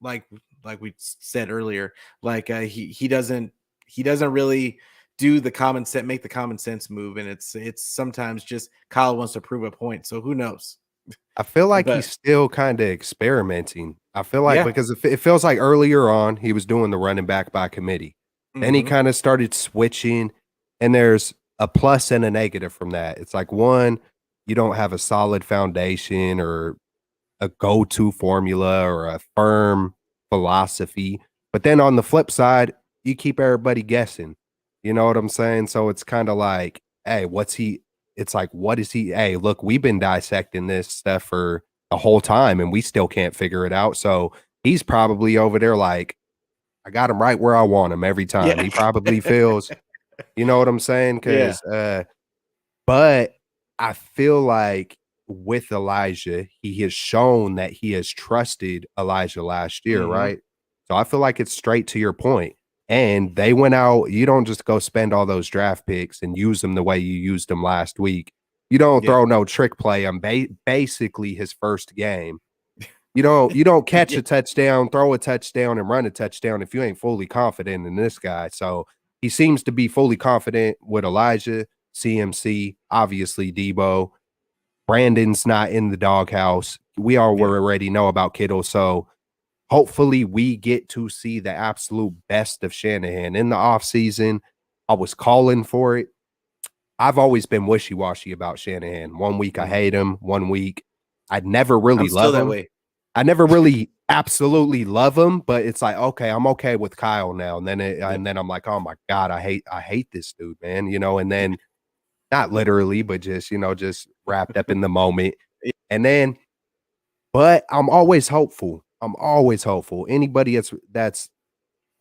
like like we said earlier, like he doesn't really do the make the common sense move, and it's sometimes just Kyle wants to prove a point. So who knows? I feel like But he's still kinda experimenting. I feel like yeah, because it feels like earlier on, he was doing the running back by committee. Then he hmm kinda started switching, and there's a plus and a negative from that. It's like, 1, you don't have a solid foundation or a go-to formula or a firm philosophy. But then on the flip side, you keep everybody guessing. You know what I'm saying? So it's kind of like, hey, what's he? It's like, what is he? Hey, look, we've been dissecting this stuff for the whole time and we still can't figure it out. So he's probably over there like, I got him right where I want him every time. yeah, He probably feels, you know what I'm saying? yeah, But I feel like with Elijah, he has shown that he has trusted Elijah last year, hmm right? So I feel like it's straight to your point. And they went out, you don't just go spend all those draft picks and use them the way you used them last week. You don't yeah, throw no trick play on basically his first game. You don't catch yeah, a touchdown, throw a touchdown, and run a touchdown if you ain't fully confident in this guy. So he seems to be fully confident with Elijah, CMC, obviously Debo. Brandon's not in the doghouse. We yeah, already know about Kittle. So hopefully we get to see the absolute best of Shanahan in the offseason. I was calling for it. I've always been wishy-washy about Shanahan. One week I mhm. hate him, one week I'd never I'm really still love that him. way. I never really absolutely love him, but it's like, okay, I'm okay with Kyle now. Yep. And then I'm like, oh my God, I hate this dude, man. And Yeah. then not literally, but just, just wrapped up in the moment. And then, but I'm always hopeful. I'm always hopeful. Anybody that's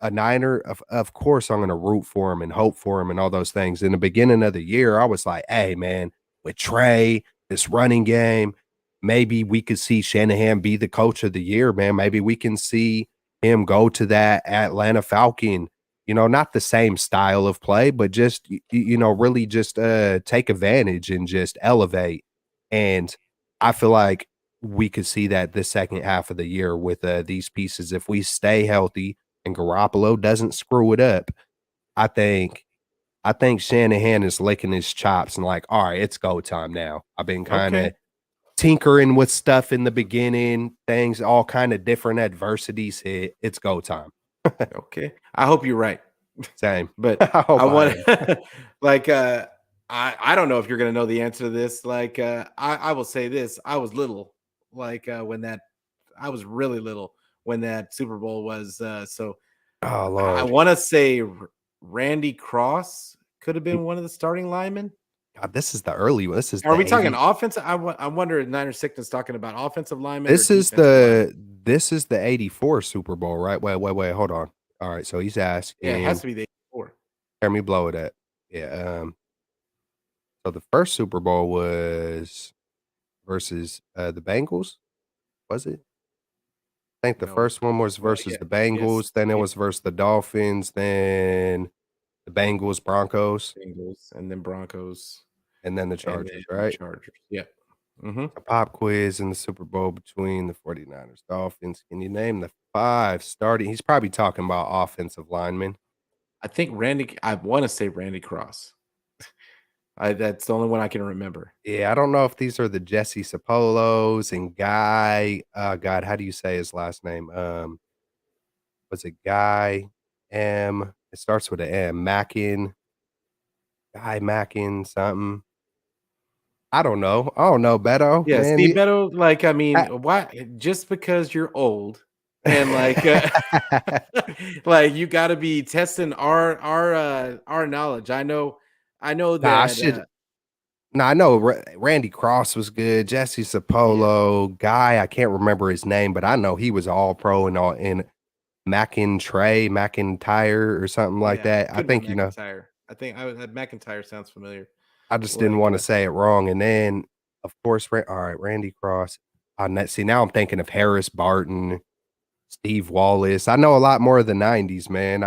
a Niner, of course I'm gonna root for him and hope for him and all those things. In the beginning of the year, I was like, hey man, with Trey, this running game, maybe we could see Shanahan be the coach of the year, man. Maybe we can see him go to that Atlanta Falcon, not the same style of play, but just really just take advantage and just elevate. And I feel like we could see that the second half of the year with these pieces if we stay healthy and Garoppolo doesn't screw it up. I think I think Shanahan is licking his chops and like, all right, it's go time now. I've been kind of Okay. tinkering with stuff in the beginning, things all kind of different adversities hit. It's go time. Okay. I hope you're right. Same. But I I hope I want am. like I don't know if you're gonna know the answer to this. Like I will say this. I was little, like when that I was really little when that Super Bowl was so Oh I Lord. wanna say Randy Cross could have been one of the starting linemen. God, this is the early one. This is Are the we talking 80. offensive? I wonder if Niner Sickness talking about offensive linemen or This is defensive linemen. the 84 Super Bowl, right? Wait, hold on. All right, so he's Yeah, it has asking, to be the 84. hear me blow it up. Yeah, so the first Super Bowl was versus, the Bengals, was it? I think the No. first one was Yeah. versus the Yes. Bengals, then it Yeah. was versus the Dolphins, then the Bengals, Broncos, Bengals and then Broncos and then the and Chargers, then right? Chargers. Yep. Mhm. A pop quiz in the Super Bowl between the 49ers, Dolphins. Can you name the 5 starting? He's probably talking about offensive linemen. I wanna say Randy Cross. That's the only one I can remember. Yeah, I don't know if these are the Jesse Sapolos and Guy, God, how do you say his last name? Was it Guy M? It starts with a M. Mackin, Guy Mackin something. I don't know. Beto, Yeah, man. see, Beto, like, I mean, I- why just because you're old and like like you got to be testing our knowledge. I know nah, I that should. Nah, I know Randy Cross was good. Jesse yeah, Sapolo, guy I can't remember his name, but I know he was all pro and all in McIntyre or something like yeah, that. I could have think been McIntyre. I think McIntyre sounds familiar. I just didn't Like want to say it wrong. And then, of course, all right, Randy Cross. See, now I'm thinking of Harris Barton, Steve Wallace. I know a lot more of the '90s, man.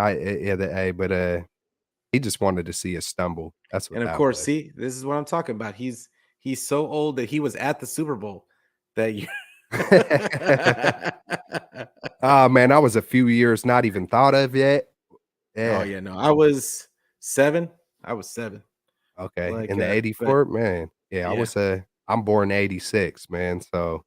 But he just wanted to see us stumble. That's what and of that course, was. see, this is what I'm talking about. He's so old that he was at the Super Bowl that you Oh man, I was a few years not even thought of yet. Oh Yeah. yeah, no. I was 7. I was 7. Okay. Like In the but 84, man. Yeah, yeah. I'm born 86, man. So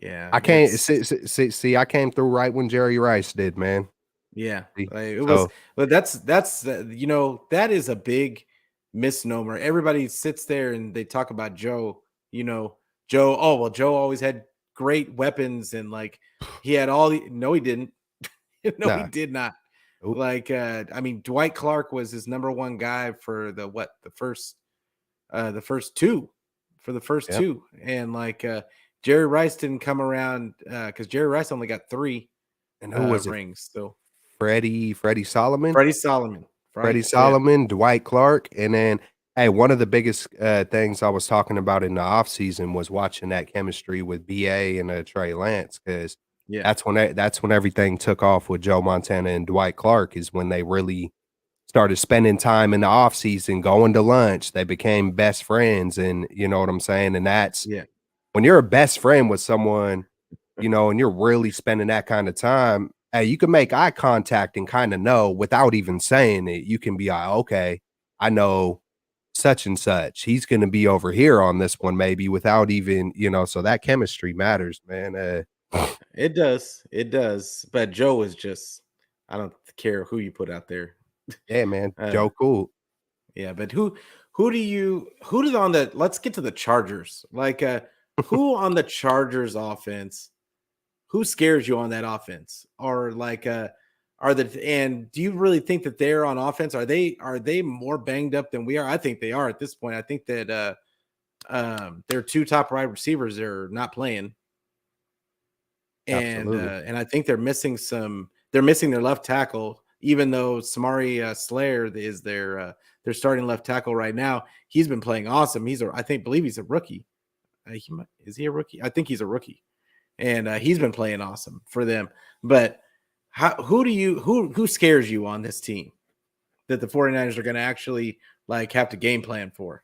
Yeah, I can't it's see, I came through right when Jerry Rice did, man. yeah. See? Like it was So but that's that is a big misnomer. Everybody sits there and they talk about Joe, Joe, oh, well Joe always had great weapons and like he had all the no he didn't. No, he nah. did not. Oop. Like I mean Dwight Clark was his number one guy for the first two for the first Yep. two. And like Jerry Rice didn't come around because Jerry Rice only got 3 And who was it? rings. So Freddie Solomon? Freddie Solomon, Freddie right? Yeah, Solomon, Dwight Clark, and then hey, one of the biggest things I was talking about in the offseason was watching that chemistry with BA and Trey Lance because yeah, that's when everything took off with Joe Montana and Dwight Clark is when they really started spending time in the offseason, going to lunch. They became best friends, and you know what I'm saying. And that's yeah, when you're a best friend with someone, and you're really spending that kind of time, hey, you can make eye contact and kind of know without even saying it. You can be like, okay, I know such and such. He's going to be over here on this one, maybe without even, so that chemistry matters, man. it does. It does. But Joe is just, I don't care who you put out there. Yeah, man. Uh, Joe Cool. yeah, but who did on the, let's get to the Chargers. Like, who on the Chargers offense, who scares you on that offense? Or like, and do you really think that they're on offense? Are they more banged up than we are? I think they are at this point. I think that their 2 top wide receivers are not playing, Absolutely. and I think they're missing their left tackle. Even though Samari Slayer is their starting left tackle right now, he's been playing awesome. Believe he's a rookie. Is he a rookie? I think he's a rookie, and he's been playing awesome for them. But who scares you on this team that the 49ers are going to actually like have to game plan for?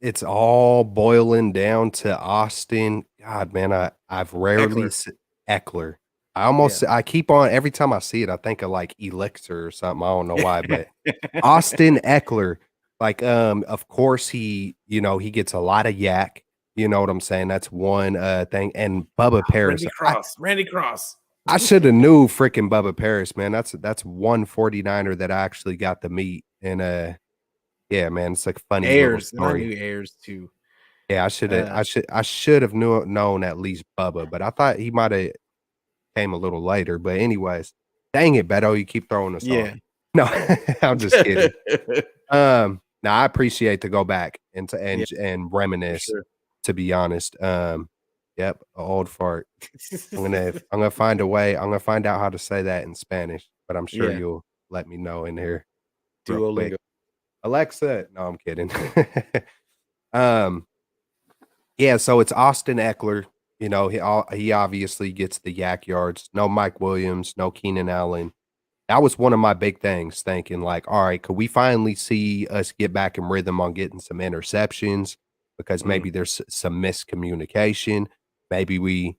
It's all boiling down to Austin. God, man, I've rarely Eckler. se Eckler. Yeah. I keep on every time I see it, I think of like Elixir or something. I don't know why, but Austin Eckler, like, of course he gets a lot of yak. You know what I'm saying? That's one thing. And Bubba Paris. Randy Cross. I should have knew freaking Bubba Paris, man. That's one 49er that I actually got to meet. And yeah, man, it's like a funny little Ayers, and I story. knew Ayers too. Yeah, Uh, I should have known at least Bubba, but I thought he might have came a little later. But anyways, dang it, Beto, you keep throwing us off. yeah. No, I'm just kidding. Now I appreciate to go back and Yeah, and for reminisce, sure. to be honest. Yep, a old fart. I'm gonna find a way. I'm gonna find out how to say that in Spanish, but I'm sure Yeah, you'll let me know in here real quick. Duolingo. Alexa, no, I'm kidding. um, yeah, so it's Austin Eckler. He obviously gets the yak yards. No Mike Williams, no Keenan Allen. That was one of my big things, thinking like, all right, could we finally see us get back in rhythm on getting some interceptions? Because Mm, maybe there's some miscommunication. Maybe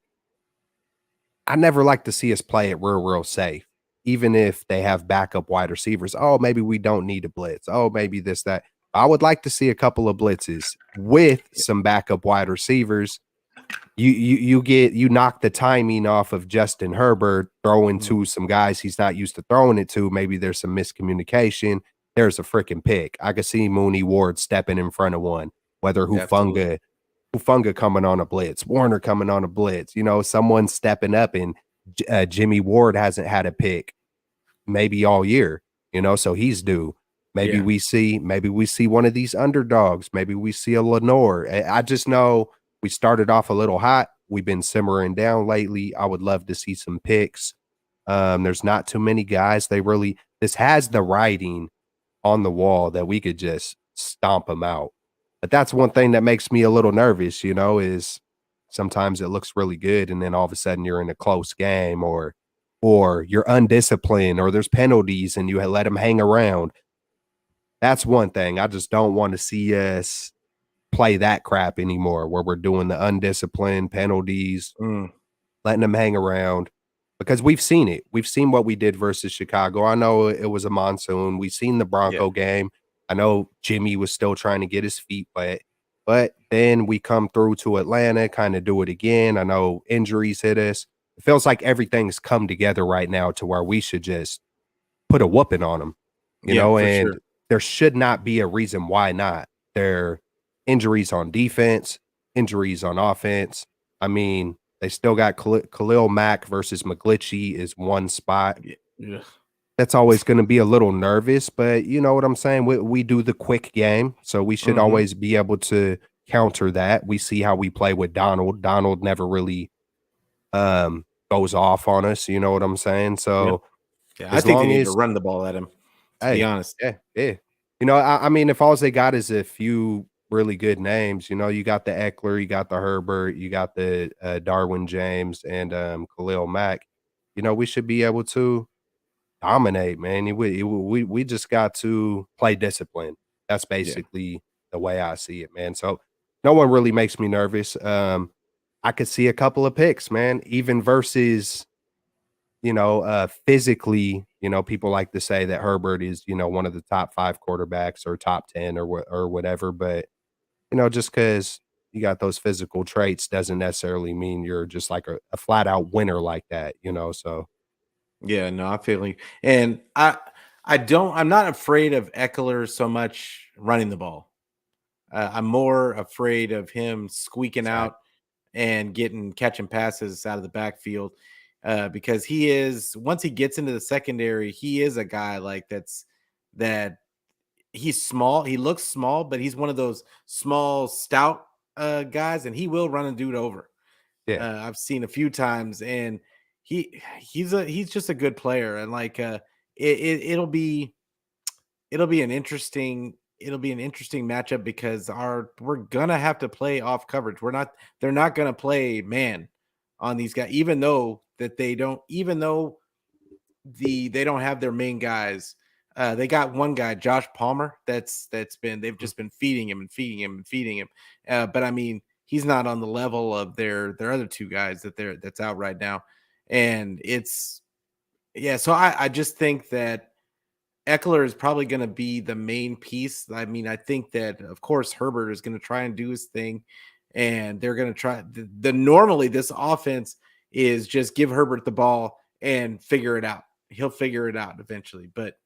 I never like to see us play it real safe, even if they have backup wide receivers. Oh, maybe we don't need a blitz. Oh, maybe this, that. I would like to see a couple of blitzes with some backup wide receivers. You knock the timing off of Justin Herbert throwing mm. to some guys he's not used to throwing it to. Maybe there's some miscommunication. There's a freaking pick. I could see Mooney Ward stepping in front of one. whether Absolutely. Hufanga coming on a blitz, Warner coming on a blitz, someone stepping up, and Jimmy Ward hasn't had a pick maybe all year, so he's due. Yeah. Maybe we see one of these underdogs. Maybe we see a Lenore. I just know we started off a little hot. We've been simmering down lately. I would love to see some picks. There's not too many guys. This has the writing on the wall that we could just stomp them out. But that's one thing that makes me a little nervous, is sometimes it looks really good and then all of a sudden you're in a close game, or you're undisciplined, or there's penalties and you let them hang around. That's one thing. I just don't want to see us play that crap anymore where we're doing the undisciplined penalties, Mm, letting them hang around, because we've seen it. We've seen what we did versus Chicago. I know it was a monsoon. We've seen the yeah. Bronco game. I know Jimmy was still trying to get his feet wet, but then we come through to Atlanta, kind of do it again. I know injuries hit us. It feels like everything's come together right now to where we should just put a whooping on them, Yeah, for and sure. there should not be a reason why not. There injuries on defense, injuries on offense. I mean, they still got Khalil Mack versus McGlinchey is one spot. Yeah. Yeah. That's always going to be a little nervous, but you know what I'm saying? We do the quick game, so we should Mhm. always be able to counter that. We see how we play with Donald. Donald never really goes off on us, you know what I'm saying? Yeah. So Yeah, I as think they long need to as run the ball at him, to be hey, honest. yeah, yeah. I mean, if all they got is a few really good names, you got the Eckler, you got the Herbert, you got the Darwin James, and Khalil Mack. We should be able to dominate, man. We just got to play discipline. That's Yeah. basically the way I see it, man. So no one really makes me nervous. I could see a couple of picks, man, even versus physically, people like to say that Herbert is, one of the top 5 quarterbacks or top 10 or whatever, but just because you got those physical traits doesn't necessarily mean you're just like a flat out winner like that, so Yeah, no, I feel you. And I'm not afraid of Eckler so much running the ball. I'm more afraid of him squeaking exact out and catching passes out of the backfield, because he is once he gets into the secondary, he is a guy like that he's small. He looks small, but he's one of those small, stout guys, and he will run a dude over. yeah. I've seen a few times, and he's just a good player, and it'll be it'll be an interesting matchup because our we're gonna have to play off coverage. They're not gonna play man on these guys, even though they don't have their main guys. They got one guy, Josh Palmer, they've Mhm. just been feeding him and feeding him and feeding him. But I mean, he's not on the level of their other two guys that's out right now. And it's yeah, so I just think that Eckler is probably going to be the main piece. I mean, I think that of course Herbert is going to try and do his thing, and they're going to try. Normally this offense is just give Herbert the ball and figure it out. He'll figure it out eventually. But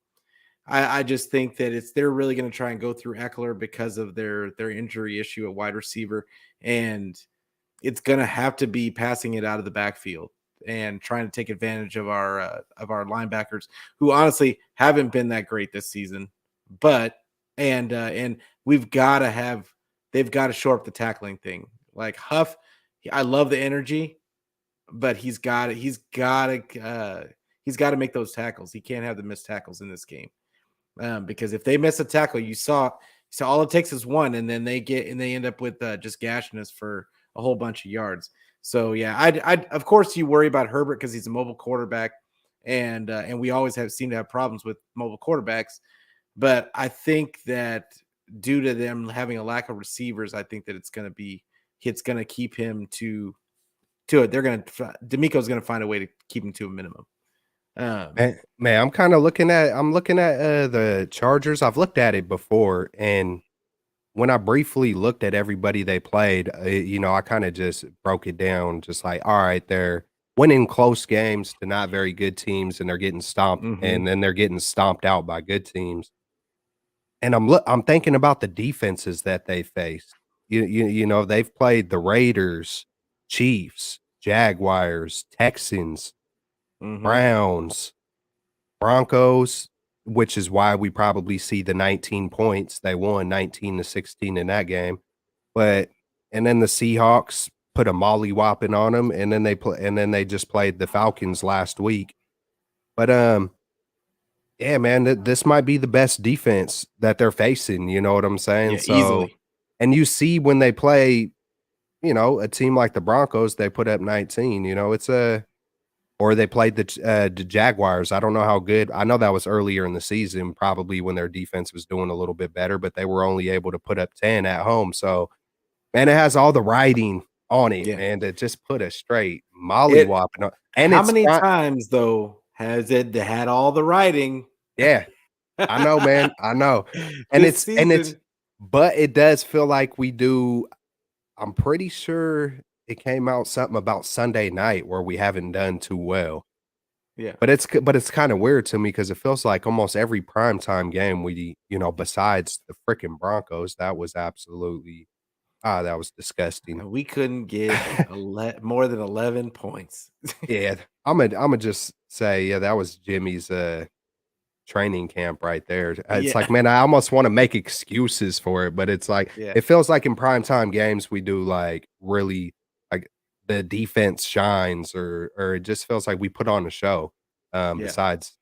I just think that they're really going to try and go through Eckler because of their injury issue at wide receiver, and it's going to have to be passing it out of the backfield and trying to take advantage of our linebackers, who honestly haven't been that great this season. But and we've got to have they've got to shore up the tackling thing. Like Huff, I love the energy, but he's got to make those tackles. He can't have the missed tackles in this game, because if they miss a tackle, so all it takes is one, and then they end up with just gashing us for a whole bunch of yards. So yeah, I of course you worry about Herbert because he's a mobile quarterback, and we always have seem to have problems with mobile quarterbacks. But I think that due to them having a lack of receivers, I think that it's going to keep him to it. D'Amico's going to find a way to keep him to a minimum. Um, Man, I'm looking at the Chargers. I've looked at it before, and when I briefly looked at everybody they played, I kind of just broke it down, just like, all right, they're winning close games to not very good teams, and they're getting stomped, mhm. and then they're getting stomped out by good teams. And I'm thinking about the defenses that they faced. You know, they've played the Raiders, Chiefs, Jaguars, Texans, Mm-hmm. Browns, Broncos, which is why we probably see the 19 points. They won 19-16 in that game. But and then the Seahawks put a molly-whopping on them, and then they just played the Falcons last week. But, yeah, man, this might be the best defense that they're facing, you know what I'm saying? Yeah, So easily. and you see when they play, you know, a team like the Broncos, they put up 19, you know, it's a or they played the Jaguars. I don't know how good. I know that was earlier in the season, probably when their defense was doing a little bit better, but they were only able to put up 10 at home. So, man, it has all the writing on it, Yeah. man, to just put a straight It mollywhopping on, and how it's many not. times though has it had all the writing Yeah, I know, man, I know, this and it's season? but it does feel like we do. I'm pretty sure it came out something about Sunday night where we haven't done too well. Yeah. But it's kinda weird to me because it feels like almost every primetime game we you know, besides the freaking Broncos, that was absolutely that was disgusting. And we couldn't get more than 11 points. Yeah, Imma just say, yeah, that was Jimmy's, training camp right there. It's Yeah. like, man, I almost wanna make excuses for it, but it's like Yeah. it feels like in primetime games, we do, like, really like, the defense shines or it just feels like we put on a show, Yeah. besides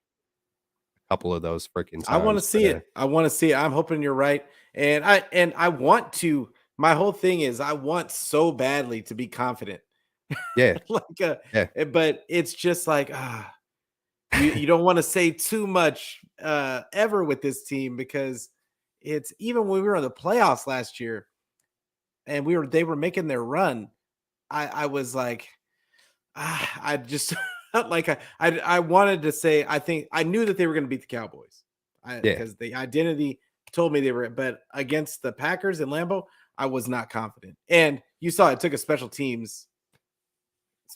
a couple of those freaking I wanna times, see it. I wanna see it. I'm hoping you're right. And I want to my whole thing is I want so badly to be confident. yeah, Like, yeah, but it's just like, you don't wanna say too much, ever with this team because it's even when we were in the playoffs last year and they were making their run, I was like, I just like I wanted to say I think I knew that they were going to beat the Cowboys. yeah. Because the identity told me they were, but against the Packers in Lambeau, I was not confident. And you saw it took a special teams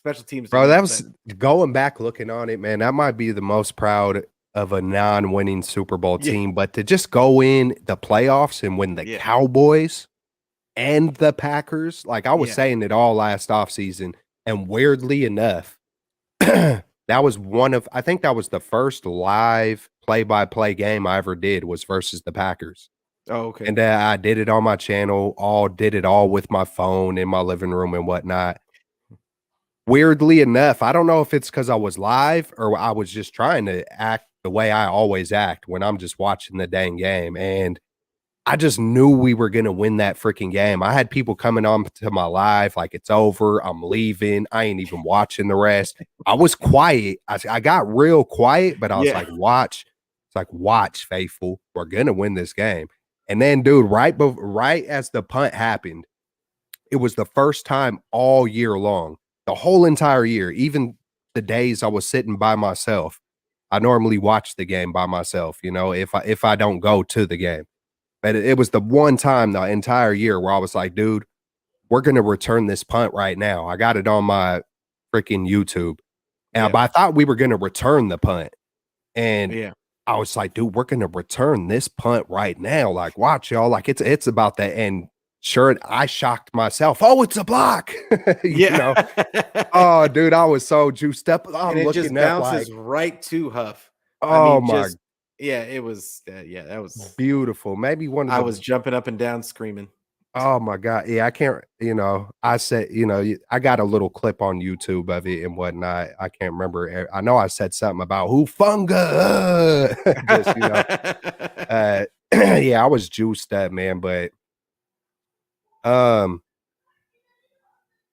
to Bro, win that it. was But going back looking on it, man, that might be the most proud of a non-winning Super Bowl yeah, team, but to just go in the playoffs and win the yeah, Cowboys and the Packers, like, I was yeah. saying it all last offseason, and weirdly enough, that was one of I think that was the first live play-by-play game I ever did was versus the Packers, Oh, okay. and, I did it on my channel, did it all with my phone in my living room and whatnot. Weirdly enough, I don't know if it's because I was live or I was just trying to act the way I always act when I'm just watching the dang game, and I just knew we were gonna win that freaking game. I had people coming on to my live like, "It's over, I'm leaving, I ain't even watching the rest." I was quiet. I got real quiet, but I was Yeah. like, "Watch." It's like, "Watch, faithful, we're gonna win this game." And then, dude, right as the punt happened, it was the first time all year long, the whole entire year, even the days I was sitting by myself. I normally watch the game by myself, you know, if I don't go to the game. But it was the one time the entire year where I was like, "Dude, we're gonna return this punt right now." I got it on my freaking YouTube, Yeah. but I thought we were gonna return the punt, and Yeah. I was like, "Dude, we're gonna return this punt right now. Like, watch y'all. Like, it's about that." And sure, I shocked myself. Oh, it's a block. You Yeah. know? Oh, dude, I was so juiced up. And I'm it just looking up like, bounces right to Huff. I oh mean, my, just yeah, it was yeah, that was beautiful. Maybe one of I the was jumping up and down screaming. oh my god, yeah, I can't, you know, I said, you know, I got a little clip on YouTube of it and whatnot. I can't remember. I know I said something about who funga, just you know, uh, yeah, I was juiced up, man. But um,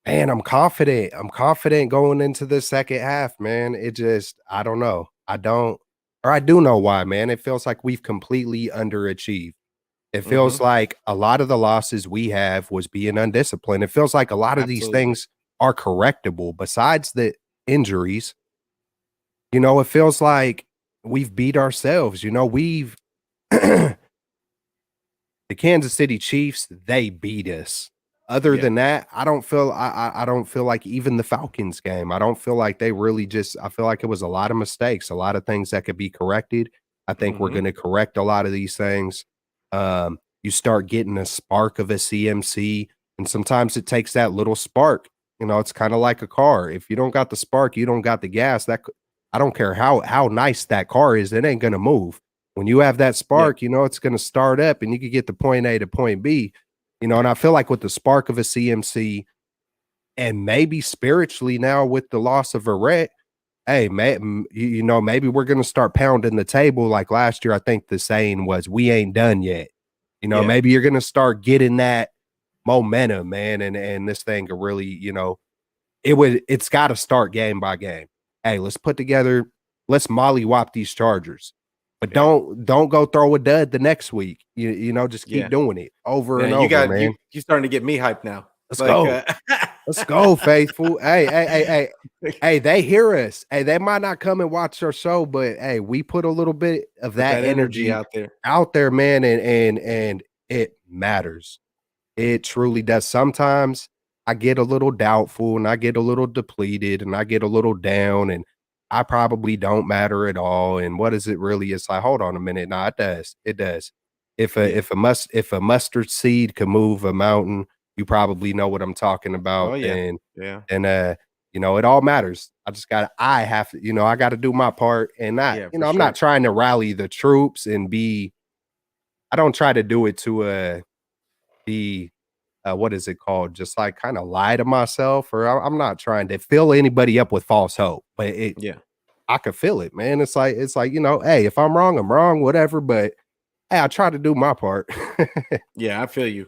man, I'm confident. I'm confident going into the second half, man. It just, I don't know, I don't, or I do know why, man. It feels like we've completely underachieved. It feels Mhm. like a lot of the losses we have was being undisciplined. It feels like a lot of these Absolutely. things are correctable besides the injuries. You know, it feels like we've beat ourselves. You know, we've the Kansas City Chiefs, they beat us. Other Yeah. than that, I don't feel like even the Falcons game. I don't feel like they really just I feel like it was a lot of mistakes, a lot of things that could be corrected. I think we're Mhm. gonna correct a lot of these things. you start getting a spark of a CMC. And sometimes it takes that little spark. You know, it's kind of like a car. If you don't got the spark, you don't got the gas. I don't care how nice that car is, it ain't gonna move. When you have that Yeah. spark, you know it's gonna start up and you can get to point A to point B. You know, and I feel like with the spark of a CMC and maybe spiritually now with the loss of a Rhett, hey, you know, maybe we're gonna start pounding the table like last year. I think the saying was, "We ain't done yet." You know, Yeah. maybe you're gonna start getting that momentum, man, and this thing could really, you know, it's got to start game by game. Hey, let's mollywop these Chargers, but Yeah. don't go throw a dud the next week. You know, just keep Yeah. doing it over and Man, over, man. you starting to get me hyped now. Let's Like go. Let's go, faithful. Hey, they hear us. Hey, they might not come and watch our show, but hey, we put a little bit of put that that energy energy out there. man, and it matters. It truly does. Sometimes I get a little doubtful and I get a little depleted and I get a little down and I probably don't matter at all. And what is it really? It's like, hold on a minute. No, it does. It does. Yeah. If a mustard seed can move a mountain, you probably know what I'm talking Oh about. yeah. Yeah. And you know, it all matters. I have to, you know, I gotta do my part and not, Yeah, you for know, I'm not sure. trying to rally the troops and I don't try to do it to be what is it called? Just like kind of lie to myself, or I'm not trying to fill anybody up with false hope, but Yeah. I could feel it, man. It's like, you know, hey, if I'm wrong, whatever. But hey, I try to do my part. Yeah, I feel you.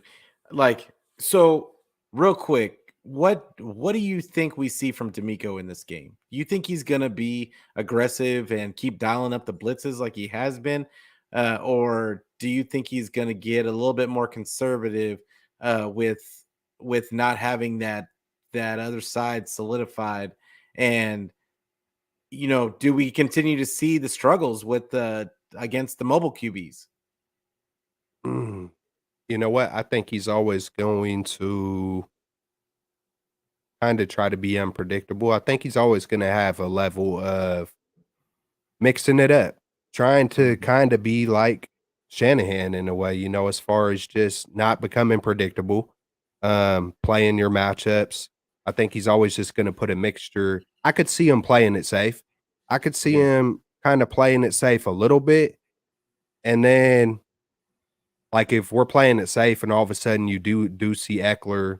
Like, so real quick, what do you think we see from D'Amico in this game? You think he's gonna be aggressive and keep dialing up the blitzes like he has been, or do you think he's gonna get a little bit more conservative with not having that other side solidified? And do we continue to see the struggles with the against the mobile QBs? Mm. You know what? I think he's always going to kind of try to be unpredictable. I think he's always going to have a level of mixing it up, trying to Mhm. kind of be like Shanahan in a way, you know, as far as just not becoming predictable, playing your matchups. I think he's always just going to put a mixture. I could see him playing it safe. I could see Yeah. him kind of playing it safe a little bit. And then, like, if we're playing it safe and all of a sudden you do see Eckler,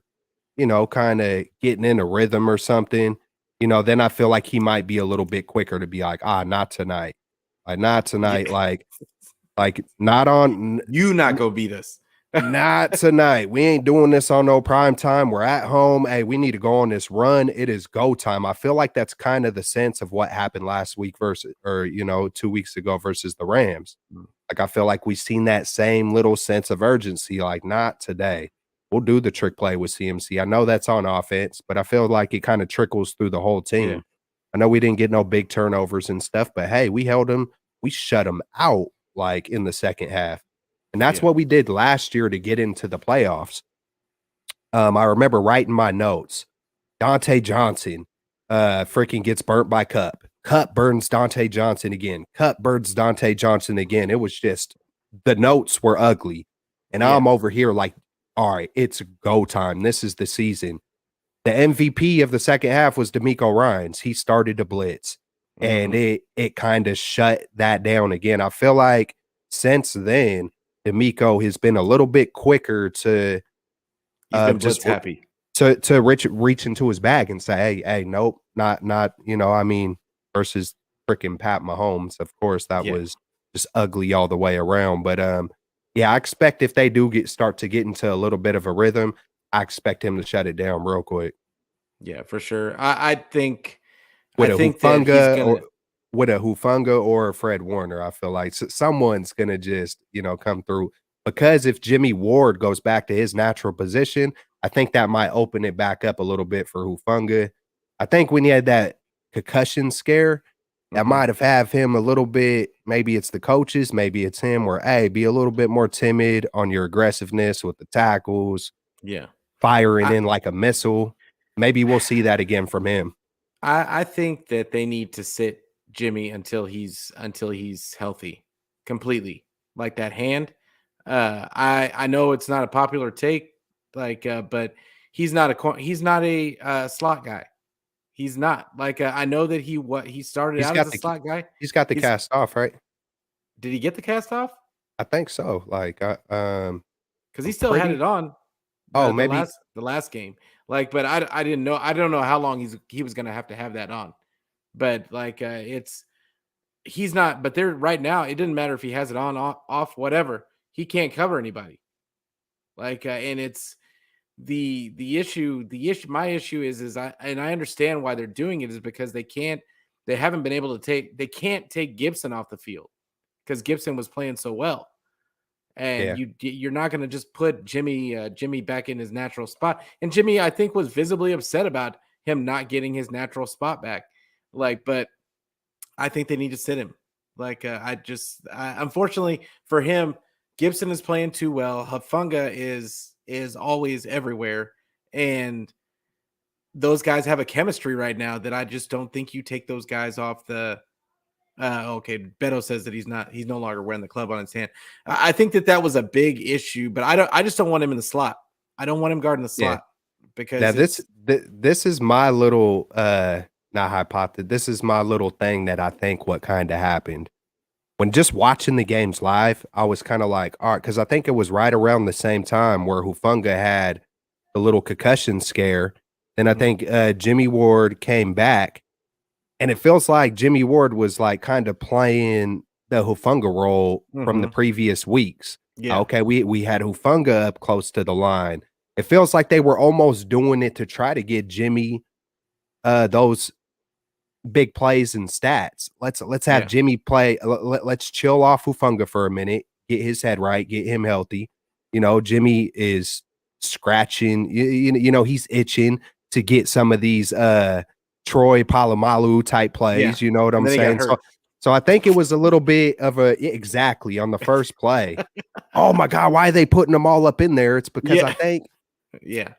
you know, kind of getting in a rhythm or something, you know, then I feel like he might be a little bit quicker to be like, not tonight. Like, not Yeah. tonight. Like not on You not gonna beat us. not tonight. We ain't doing this on no prime time. We're at home. Hey, we need to go on this run. It is go time. I feel like that's kind of the sense of what happened last week versus, or, you know, 2 weeks ago versus the Rams. Mm. Like, I feel like we've seen that same little sense of urgency. Like, not today. We'll do the trick play with CMC. I know that's on offense, but I feel like it kind of trickles through the whole Yeah. team. I know we didn't get no big turnovers and stuff, but hey, we held them. We shut them out like in the second half. And that's Yeah. what we did last year to get into the playoffs. I remember writing my notes. Dante Johnson freaking gets burnt by Cup. Cup burns Dante Johnson again. Cup burns Dante Johnson again. It was just the notes were ugly. And Yeah. I'm over here like, all right, it's go time. This is the season. The MVP of the second half was D'Amico Ryans. He started to blitz. And Mhm. it kind of shut that down again. I feel like since then, D'Amico has been a little bit quicker to He's been just blitz happy. reach into his bag and say, hey, nope, not, you know, I mean, versus freaking Pat Mahomes. Of course, that Yeah. was just ugly all the way around. But yeah, I expect if they do start to get into a little bit of a rhythm, I expect him to shut it down real quick. Yeah, for sure. I think With a that he's Hufunga gonna. or a Fred Warner, I feel like someone's gonna just, you know, come through. Because if Jimmy Ward goes back to his natural position, I think that might open it back up a little bit for Hufunga. I think when he had that concussion scare, that Mhm. might have him a little bit. Maybe it's the coaches, maybe it's him. Where hey, be a little bit more timid on your aggressiveness with the tackles, Yeah. firing I in like a missile. Maybe we'll see that again from him. I think that they need to sit Jimmy until he's healthy completely. Like that hand. I know it's not a popular take, but he's not a slot guy. He's not like I know that he started He's out as got a the slot guy. he's got the He's cast off, right? Did he get the cast off? I think so. Like, Because he I'm still had it pretty. on Oh, the maybe. last game. Like, but I didn't know. I don't know how long he was going to have that on. But like, he's not. But they're right now. It doesn't matter if he has it on, off, whatever. He can't cover anybody. Like, and it's the issue. My issue is I understand why they're doing it is because they can't. They haven't been able to take. They can't take Gibson off the field because Gibson was playing so well. And Yeah, you're not going to just put Jimmy back in his natural spot. And Jimmy, I think, was visibly upset about him not getting his natural spot back. Like, but I think they need to sit him. Like, unfortunately for him, Gibson is playing too well. Hafunga is always everywhere, and those guys have a chemistry right now that I just don't think you take those guys off the. Okay, Beto says that he's no longer wearing the club on his hand. I think that was a big issue, but I just don't want him in the slot. I don't want him guarding the yeah. slot because Now this is my little not hypothesis. This is my little thing that I think what kind of happened. When just watching the games live, I was kind of like, all right, because I think it was right around the same time where Hufanga had the little concussion scare. Then I Mhm, think Jimmy Ward came back, and it feels like Jimmy Ward was like kind of playing the Hufanga role from the mhm, previous weeks. yeah, Okay, we had Hufanga up close to the line. It feels like they were almost doing it to try to get Jimmy those big plays and stats. Let's have yeah, Jimmy play. Let's chill off Hufanga for a minute, get his head right, get him healthy. You know, Jimmy is scratching. You know, he's itching to get some of these Troy Polamalu type yeah. plays. You know what And I'm then he got saying? hurt. So I think it was a little bit of a exactly on the first play. Oh my God, why are they putting them all up in there? It's because Yeah, yeah,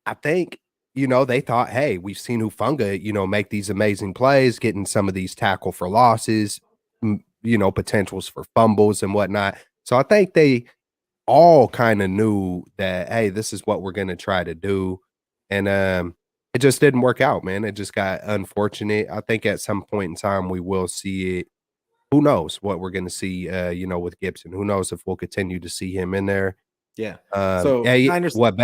I think, you know, they thought, hey, we've seen Hufanga, you know, make these amazing plays, getting some of these tackle for losses, you know, potentials for fumbles and whatnot. So I think they all kind of knew that, hey, this is what we're going to try to do. And it just didn't work out, man. It just got unfortunate. I think at some point in time we will see it. Who knows what we're going to see, you know, with Gibson? Who knows if we'll continue to see him in there? yeah. So Yeah, I understand.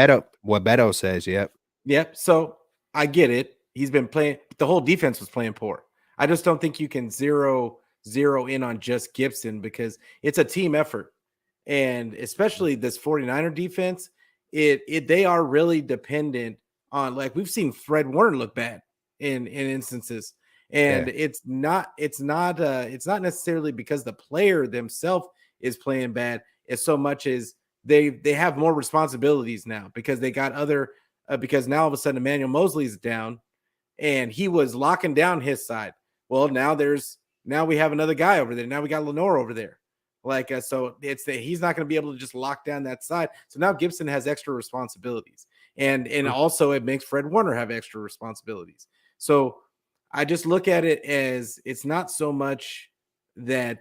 what Beto says, yep. Yep. So I get it. He's been playing. The whole defense was playing poor. I just don't think you can zero in on just Gibson because it's a team effort, and especially this 49er defense. It they are really dependent on, like, we've seen Fred Warner look bad in instances, and Yeah, it's not necessarily because the player themselves is playing bad as so much as they have more responsibilities now because they got other because now all of a sudden Emmanuel Mosley's down and he was locking down his side. Well, now we have another guy over there. Now we got Lenore over there. Like so, he's not going to be able to just lock down that side. So now Gibson has extra responsibilities, and mm, also it makes Fred Warner have extra responsibilities. So I just look at it as it's not so much that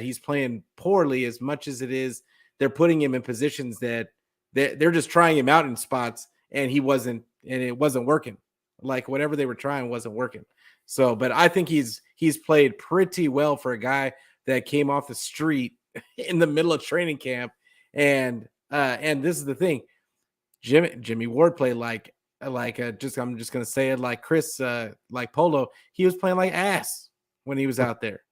he's playing poorly as much as it is they're putting him in positions that they're just trying him out in spots and it wasn't working. Like whatever they were trying wasn't working. So, but I think he's played pretty well for a guy that came off the street in the middle of training camp. And this is the thing. Jimmy Ward played I'm just gonna say it like Chris like Polo. He was playing like ass when he was mm, out there.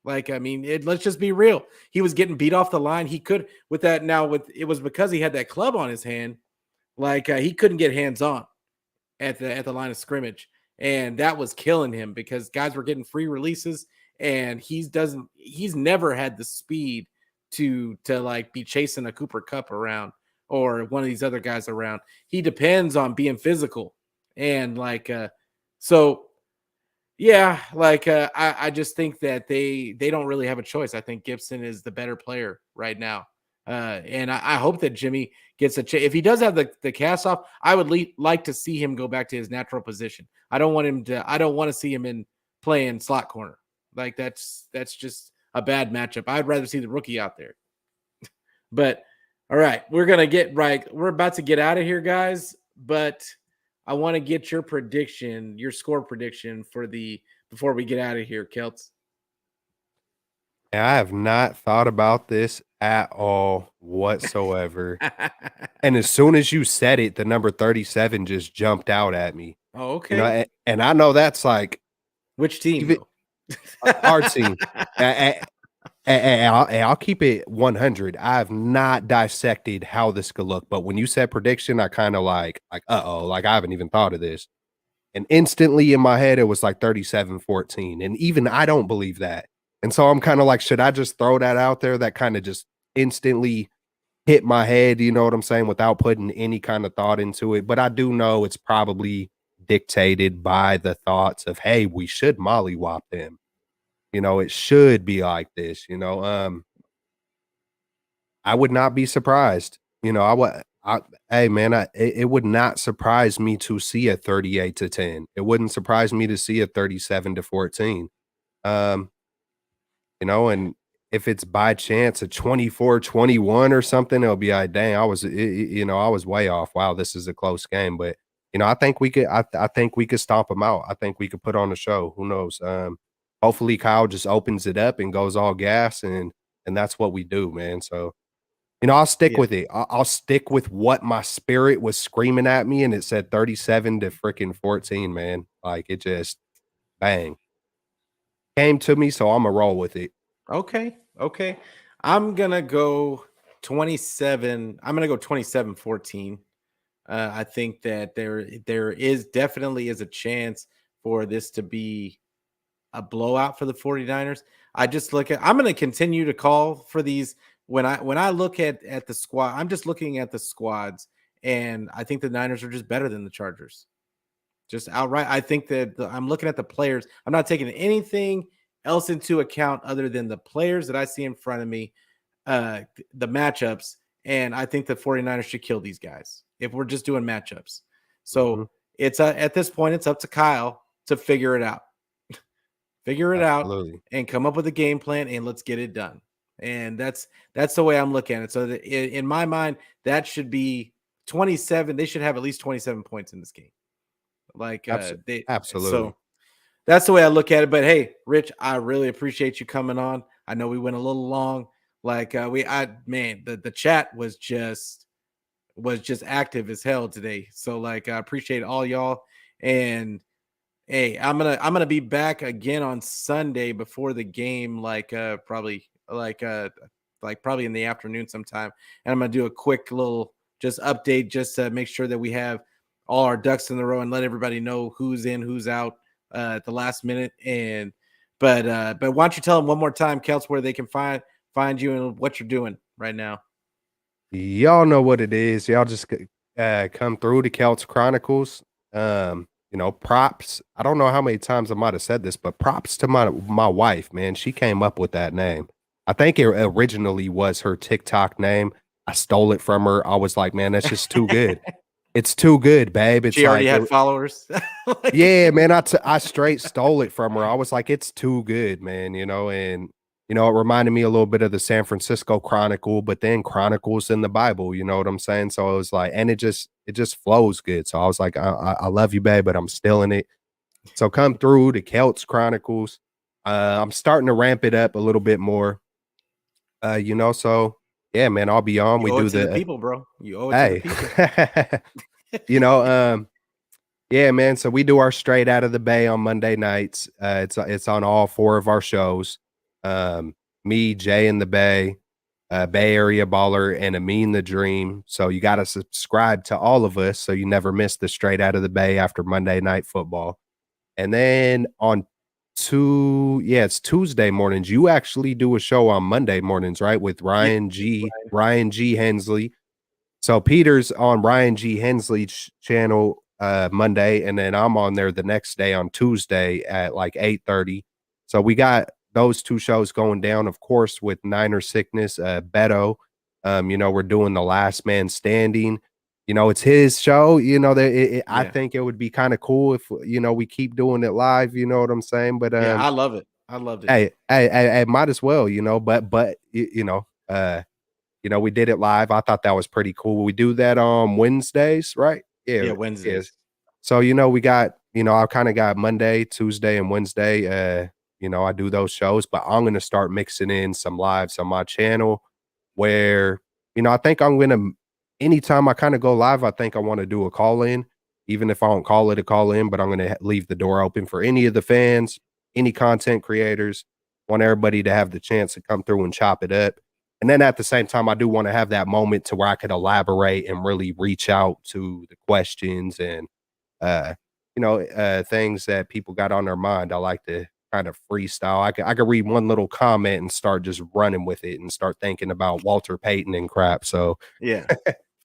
Like, I mean, let's just be real. He was getting beat off the line. He could with that now with it was because he had that club on his hand. Like he couldn't get hands on at the line of scrimmage, and that was killing him because guys were getting free releases, and he's never had the speed to like be chasing a Cooper Cup around or one of these other guys around. He depends on being physical, and so yeah, I just think that they don't really have a choice. I think Gibson is the better player right now. And I hope that Jimmy gets a chance. If he does have the cast off, I would like to see him go back to his natural position. I don't want to see him in playing slot corner. Like that's just a bad matchup. I'd rather see the rookie out there. But all right, we're about to get out of here, guys. But I want to get your prediction, your score prediction for the before we get out of here, Keltz. And I have not thought about this at all whatsoever. And as soon as you said it, the number 37 just jumped out at me. Oh, okay. And I know that's like Which team even though? our team. And I'll keep it 100. I have not dissected how this could look, but when you said prediction, I kind of like, uh-oh, like I haven't even thought of this. And instantly in my head, it was like 37-14. And even I don't believe that. And so I'm kind of like, should I just throw that out there? That kind of just instantly hit my head, you know what I'm saying, without putting any kind of thought into it. But I do know it's probably dictated by the thoughts of, hey, we should mollywop them. It should be like this, I would not be surprised. Hey man, it would not surprise me to see a 38-10. It wouldn't surprise me to see a 37-14. Um, and if it's by chance a 24-21 or something, it'll be like, dang, I was way off. Wow, this is a close game. But I think we could I think we could stomp them out. I think we could put on a show. Who knows? Hopefully Kyle just opens it up and goes all gas and that's what we do, man. So I'll stick with it. I'll stick with what my spirit was screaming at me, and it said 37-14, man. Like it just bang came to me, so I'm gonna roll with it. Okay. I'm gonna go 27. I'm gonna go 27-14. I think that there is definitely is a chance for this to be a blowout for the 49ers. I'm going to continue to call for these when I look at the squad. I'm just looking at the squads, and I think the Niners are just better than the Chargers. Just outright. I think that I'm looking at the players. I'm not taking anything else into account other than the players that I see in front of me, the matchups, and I think the 49ers should kill these guys if we're just doing matchups. So it's at this point, it's up to Kyle to figure it out. Absolutely. Out and come up with a game plan, and let's get it done. And that's the way I'm looking at it. So in my mind, that should be 27. They should have at least 27 points in this game. Like absolutely. So that's the way I look at it. But hey, Rich, I really appreciate you coming on. I know we went a little long. Like the chat was just active as hell today. So like I appreciate all y'all. And hey, I'm gonna be back again on Sunday before the game, probably in the afternoon sometime. And I'm gonna do a quick little just update just to make sure that we have all our ducks in the row and let everybody know who's in, who's out at the last minute. And but why don't you tell them one more time, Keltz, where they can find you and what you're doing right now? Y'all know what it is. Y'all just come through the Keltz Chronicles. Props. I don't know how many times I might have said this, but props to my wife, man. She came up with that name. I think it originally was her TikTok name. I stole it from her. I was like, man, that's just too good. It's too good, babe. It's she already had followers. Yeah, man. I straight stole it from her. I was like, it's too good, man. And it reminded me a little bit of the San Francisco Chronicle, but then Chronicles in the Bible. You know what I'm saying? So it was like, and it just flows good. So I was like, I love you, babe, but I'm stealing it. So come through the Keltz Chronicles. I'm starting to ramp it up a little bit more. So yeah, man, I'll be on. You owe it to the people, bro. You owe it to the people. Yeah, man. So we do our Straight Out of the Bay on Monday nights. It's on all 4 of our shows. Me, Jay in the Bay, Bay Area Baller, and Amin the Dream. So you got to subscribe to all of us so you never miss the Straight Out of the Bay after Monday Night Football. And then it's Tuesday mornings. You actually do a show on Monday mornings, right? With Ryan G Hensley. So Peter's on Ryan G Hensley's channel Monday, and then I'm on there the next day on Tuesday at like 8:30. So we got those 2 shows going down, of course, with Niner Sickness, Beto. We're doing The Last Man Standing. It's his show. I think it would be kind of cool if we keep doing it live. You know what I'm saying? But I love it. I loved it. Hey, might as well. But we did it live. I thought that was pretty cool. We do that on Wednesdays, right? Yeah, Yeah, yes. Wednesdays. So, we got, I kind of got Monday, Tuesday, and Wednesday. I do those shows, but I'm gonna start mixing in some lives on my channel where, I think I'm gonna anytime I kind of go live, I think I want to do a call in, even if I don't call it a call in, but I'm gonna leave the door open for any of the fans, any content creators. Want everybody to have the chance to come through and chop it up. And then at the same time, I do want to have that moment to where I could elaborate and really reach out to the questions and uh, things that people got on their mind. I like to kind of freestyle. I could read one little comment and start just running with it and start thinking about Walter Payton and crap. So, Yeah,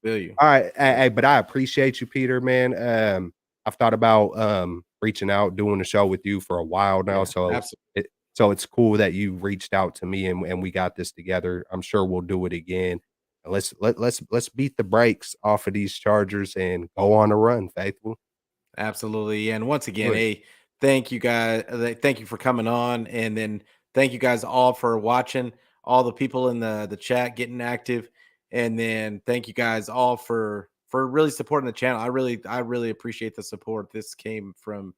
feel you. all right, hey, but I appreciate you, Peter, man. I've thought about reaching out, doing a show with you for a while now. Yeah, So absolutely. it's cool that you reached out to me and we got this together. I'm sure we'll do it again. Let's beat the brakes off of these Chargers and go on a run, Faithful. Absolutely. And once again, Do it. hey, thank you guys. Thank you for coming on. And then thank you guys all for watching, all the people in the chat getting active. And then thank you guys all for really supporting the channel. I really appreciate the support. This came from,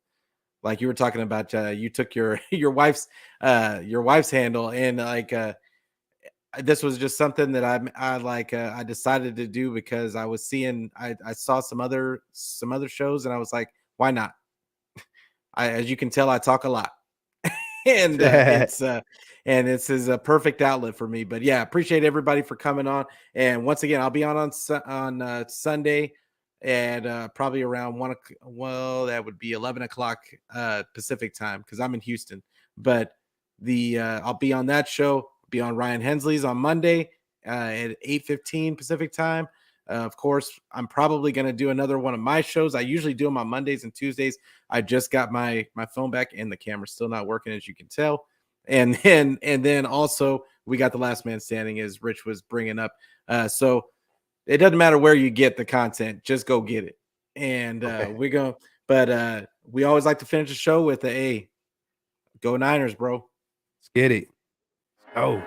like you were talking about, you took your your wife's handle, and this was just something that I decided to do because I was seeing I saw some other shows, and I was like, why not? As you can tell, I talk a lot, and this is a perfect outlet for me. But yeah, appreciate everybody for coming on. And once again, I'll be on Sunday at probably around well, that would be 11 o'clock Pacific time because I'm in Houston. But I'll be on that show. Be on Ryan Hensley's on Monday at 8:15 Pacific time. Of course, I'm probably going to do another one of my shows. I usually do them on Mondays and Tuesdays. I just got my phone back and the camera's still not working, as you can tell. And then also we got the Last Man Standing, as Rich was bringing up. So it doesn't matter where you get the content, just go get it. And we're going. But we always like to finish the show with a, hey, go Niners, bro. Let's get it. Oh.